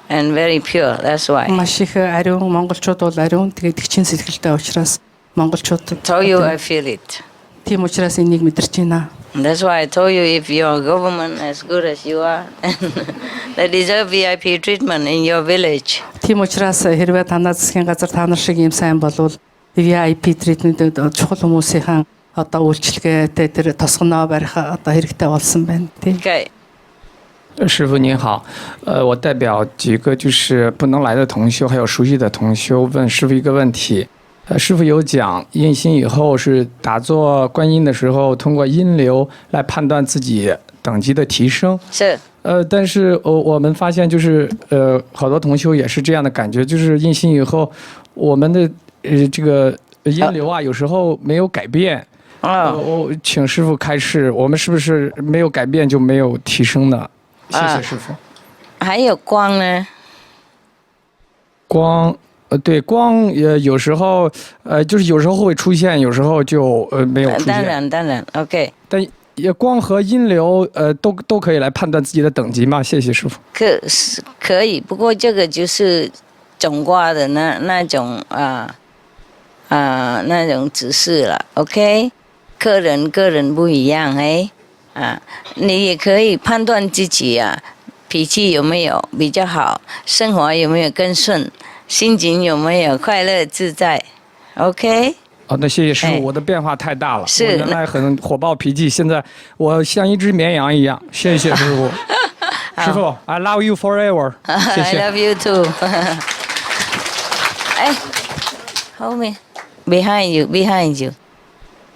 S1: and very pure. That's why.
S3: Маш их ариун монголчууд бол ариун тэгээд игчин сэтгэлтэй учраас монголчууд.
S1: Told you I feel it.
S3: Тийм учраас энийг мэдэрч байна.
S1: That's why I told you if your government as good as you are, they deserve VIP treatment in your village.
S3: Тийм учраас хэрвээ танаа засгийн газар та нар шиг юм сайн болвол VIP treatment чухал хүмүүсийн одоо үйлчлэгээтэй тэр тосгоноо барих одоо хэрэгтэй болсон байна тийм.
S1: Okay.
S13: 师傅您好，我代表几个就是不能来的同修，还有熟悉的同修，问师傅一个问题。师傅有讲，印心以后是打坐观音的时候，通过音流来判断自己等级的提升。
S1: 是。
S13: 但是我们发现就是好多同修也是这样的感觉，就是印心以后，我们的这个音流啊，有时候没有改变。我请师傅开示，我们是不是没有改变就没有提升呢？谢谢师傅。
S1: 还有光呢？
S13: 光。对光有时候就是有时候会出现，有时候就没有出现。
S1: 当然 ，OK。
S13: 但光和音流都可以来判断自己的等级吗？谢谢师傅。
S1: 可以，不过这个就是总卦的那种那种指示了 ，OK。个人不一样你也可以判断自己脾气有没有比较好，生活有没有更顺。心情有没有快乐自在 ？OK。
S13: 那谢谢师傅，我的变化太大了。
S1: 是。
S13: 我原来很火爆脾气，现在我像一只绵羊一样。谢谢师傅。师傅 ，I love you forever。谢谢。
S1: I love you too 后面 ，behind you。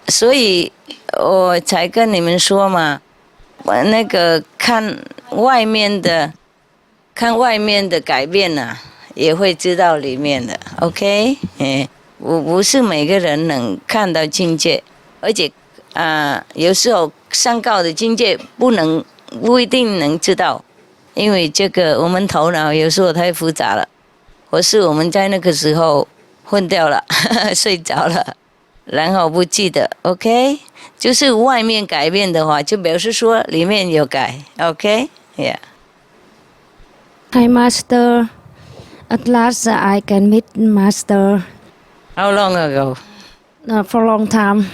S1: 所以我才跟你们说嘛，那个看外面的改变也会知道里面的 ，OK， 我不是每个人能看到境界，而且有时候上高的境界不一定能知道，因为这个我们头脑有时候太复杂了，或是我们在那个时候混掉了，睡着了，然后不记得 ，OK， 就是外面改变的话，就表示说里面有改 ，OK，Yeah。Hi
S14: Master. At last, I can meet Master.
S1: How long ago?
S14: For a long time.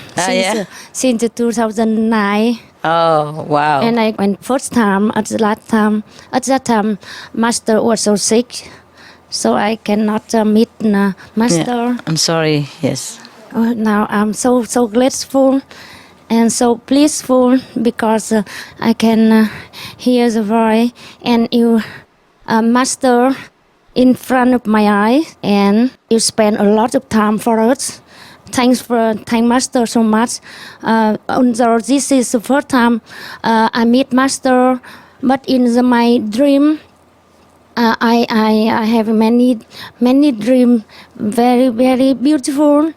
S14: Since 2009.
S1: Oh, wow.
S14: And I went first time. At that time, Master was so sick, so I cannot meet Master.
S1: Yeah, I'm sorry. Yes.
S14: Now I'm so grateful and so blissful because I can hear the voice and you, Master. In front of my eyes, and you spend a lot of time for us. Thank Master so much. This is the first time I meet Master, but in my dream, I have many dreams, very very beautiful,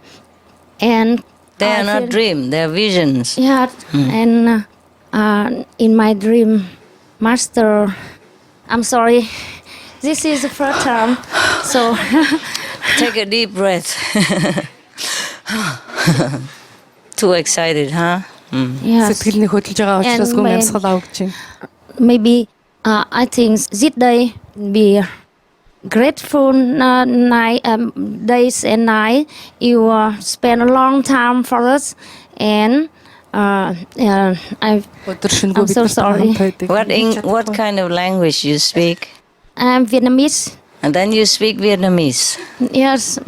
S14: and
S1: they are not dreams; they are visions.
S14: Yeah, and in my dream, Master, I'm sorry. This is the first time, so
S1: take a deep breath. Too excited, huh?
S14: Yes. And maybe I think this day be grateful days and night. You spend a long time for us, and I'm so sorry.
S1: What kind of language you speak?
S14: I'm Vietnamese.
S1: And then you speak Vietnamese?
S14: Yes.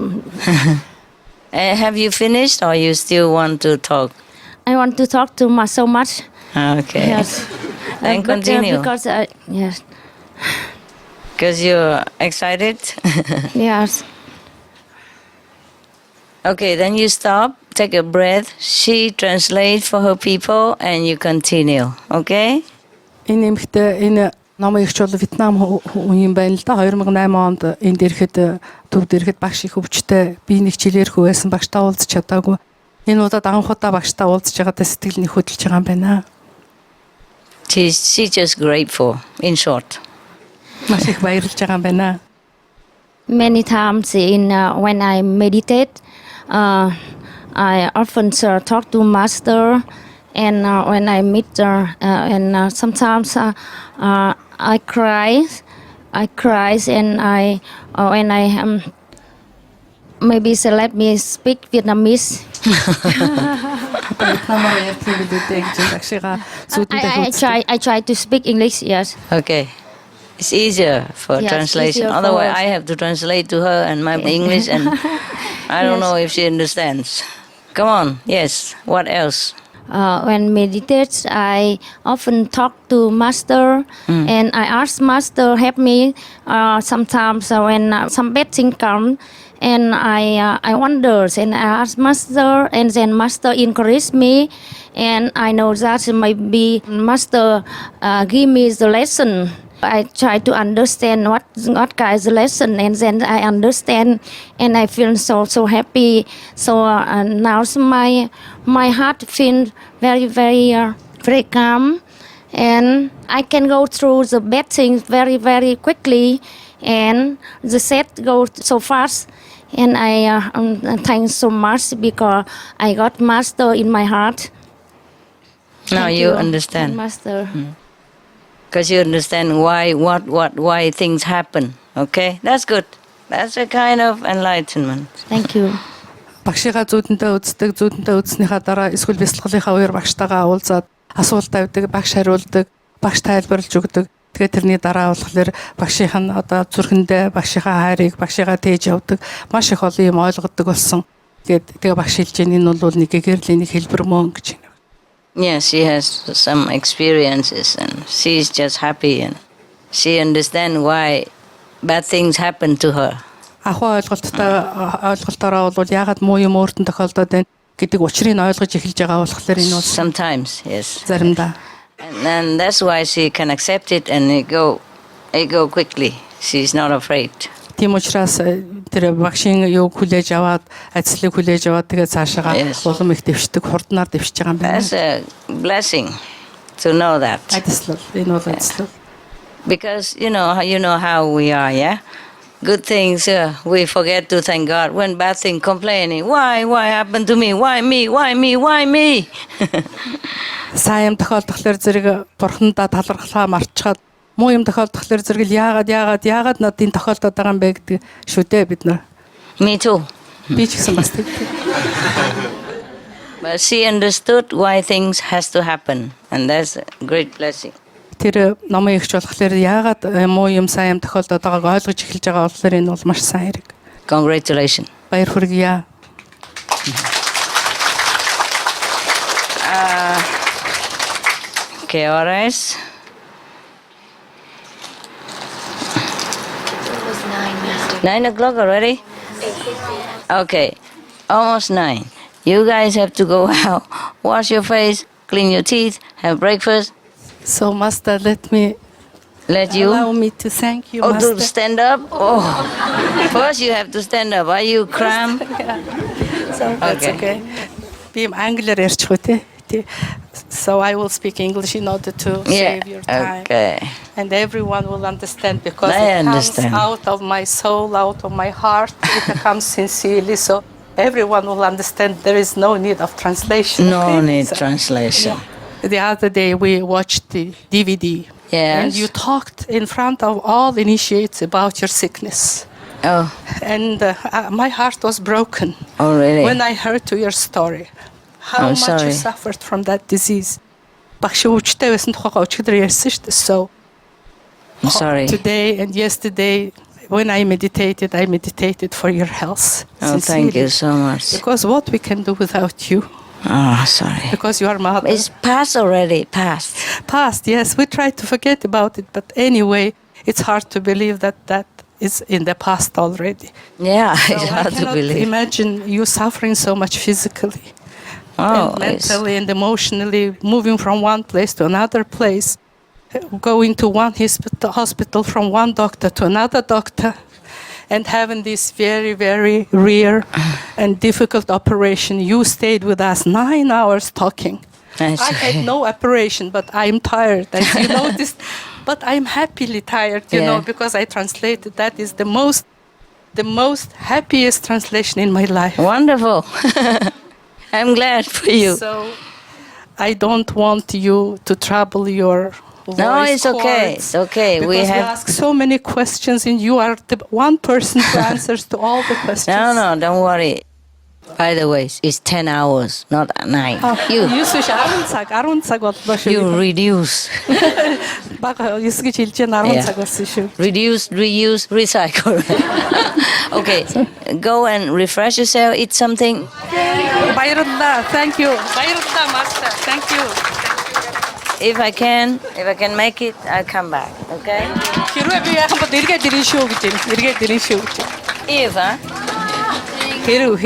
S1: Have you finished or you still want to talk?
S14: I want to talk to so much.
S1: Okay.
S14: Yes.
S1: Then continue.
S14: Because, yes.
S1: Because you're excited?
S14: Yes.
S1: Okay, then you stop, take a breath. She translates for her people and you continue. Okay?
S3: Намын ихч бол Вьетнам хүн юм байна л да. 2008 онд энд ирэхэд төвд ирэхэд багш их өвчтэй би нэг хичээлээрхүү байсан багштай уулзч чадаагүй. Энэ удаад анх удаа багштай уулзж байгаадаа сэтгэл нь хөдөлж байгаа юм байна.
S1: She's just grateful, in short.
S3: Маш их баярлж байгаа юм байна.
S14: many times in when I meditate. I often talk to Master, and when I meet her, and sometimes I cry, and when I maybe so let me speak Vietnamese. I try to speak English. Yes.
S1: Okay. It's easier for
S14: Yes,
S1: translation.
S14: easier for
S1: Otherwise,
S14: us.
S1: I have to translate to her and my English, and I don't know if she understands. Come on. Yes. What else?
S14: When meditate, I often talk to Master, and I ask Master help me. Sometimes when some bad thing come, and I wonder, and I ask Master, and then Master encourage me, and I know that maybe Master give me the lesson. I try to understand what kind of lesson, and then I understand, and I feel so happy. So now my heart feels very calm, and I can go through the bad things very quickly, and the set goes so fast. And I thank so much because I got Master in my heart.
S1: Now
S14: Thank
S1: you understand.
S14: Master.
S1: Because you understand why things happen. Okay, that's good. That's a kind of enlightenment.
S14: Thank you.
S3: Багшигаа зүүдэндээ үзснийхаа дараа эсвэл бясалгалынхаа үеэр багштайгаа уулзаад асуулт тавьдаг, багш хариулдаг, багш тайлбарлаж өгдөг. Тэгээд тэрний дараа болохоор багшийнх нь одоо зүрхэндээ багшийнхаа хайрыг, багшигаа тээж явдаг, маш их олон юм ойлгодог болсон. Тэгээд багш хэлж энэ нь бол нэг гэрлийн нэг хэлбэр мөн гэж байна.
S1: Yes, she has some experiences, and she's just happy, and she understands why bad things happen to her.
S3: Ахаа ойлголтоороо бол яагаад муу юм өөртөө тохиолдоод байна гэдэг учрыг ойлгож эхэлж байгаа болохоор энэ бол
S1: sometimes, yes.
S3: Заримдаа.
S1: And that's why she can accept it and it go quickly. She's not afraid.
S3: Тийм учраас тэр багшийн юу хүлээж аваад, ажлыг хүлээж аваад тэгээд цаашаа улам их дэвшдэг, хурднаар дэвшиж байгаа юм байна.
S1: That's a blessing to know that.
S3: Ажил энэ бол ажил.
S1: Because you know how we are, yeah? Good things, we forget to thank God. When bad thing complaining, why happened to me? Why me?
S3: Сайн юм тохиолдохлоор зэрэг бурхандаа талархлаа марчгаад муу юм тохиолдохлоор зэрэг яагаад надад энэ тохиолдоод байгаа юм бэ гэдэг шүү дээ бид нар.
S1: Me too.
S3: Би ч гэсэн бас тийм.
S1: But she understood why things has to happen, and that's a great blessing.
S3: Тэр номын ихч болохоор яагаад муу юм сайн юм тохиолдоод байгааг ойлгож эхэлж байгаа болохоор энэ бол маш сайн хэрэг.
S1: Congratulations.
S3: Баяр хүргье.
S1: Okay, all right.
S9: It was 9 yesterday.
S1: 9 o'clock already? Okay, almost 9. You guys have to go out, wash your face, clean your teeth, have breakfast.
S3: So, Master, let you allow me to thank you, Master.
S1: To stand up? Oh, first you have to stand up. Are you cramped?
S3: So that's okay. Би англиар ярьчих үү те. So I will speak English in order to save your time.
S1: Okay.
S3: And everyone will understand because
S1: I
S3: it
S1: understand.
S3: comes out of my soul, out of my heart. It comes sincerely. So everyone will understand. There is no need of translation.
S1: No need translation.
S3: The other day we watched the DVD.
S1: Yes.
S3: And you talked in front of all initiates about your sickness.
S1: Oh.
S3: And my heart was broken.
S1: Oh, really?
S3: When I heard your story. How much you suffered from that disease. Багшуучтай байсан тухайгаа өчигдөр ярьсан шүү дээ. So
S1: I'm sorry.
S3: Today and yesterday when I meditated for your health.
S1: Oh, thank you so much.
S3: Because what we can do without you.
S1: Oh, sorry.
S3: Because you are mother.
S1: It's past already, past.
S3: Past, yes. We try to forget about it, but anyway, it's hard to believe that is in the past already.
S1: Yeah,
S3: So
S1: it's hard to believe.
S3: Imagine you suffering so much physically.
S1: Oh,
S3: and mentally and emotionally, moving from one place to another place, going to one hospital from one doctor to another doctor, and having this very, very rare and difficult operation. You stayed with us 9 hours talking. I had no operation, but I'm tired, as you noticed. But I'm happily tired, you know, because I translated that is the most the most happiest translation in my life.
S1: Wonderful. I'm glad for you.
S3: So I don't want you to trouble your voice
S1: No, it's okay.
S3: cords,
S1: It's okay.
S3: Because
S1: We
S3: we
S1: have.
S3: ask so many questions, and you are the one person who answers to all the questions.
S1: No, don't worry. By the way, it's 10 hours, not 9. You reduce. Reduce, reuse, recycle. Okay, go and refresh yourself, eat something.
S3: Thank you. Master. Thank you.
S1: If I can make it, I'll come back, okay? If, huh?
S3: Heru.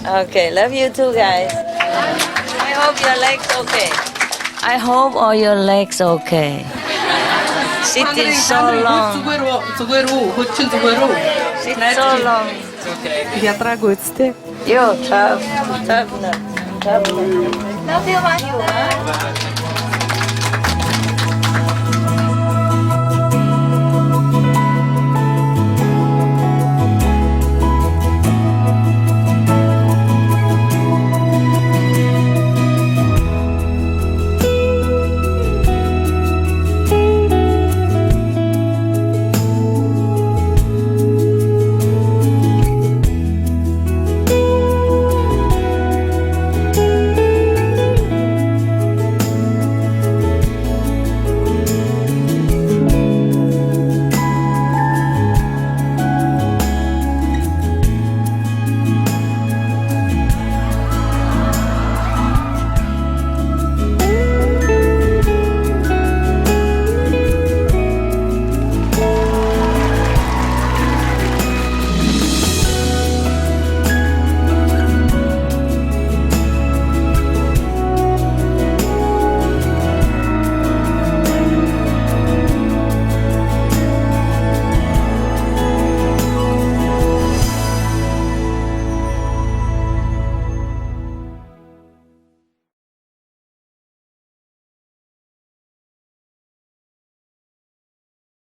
S1: Okay, love you too, guys. I hope your legs okay. I hope all your legs okay. Sitting so long. Sit so long. Yo, tough. Love you,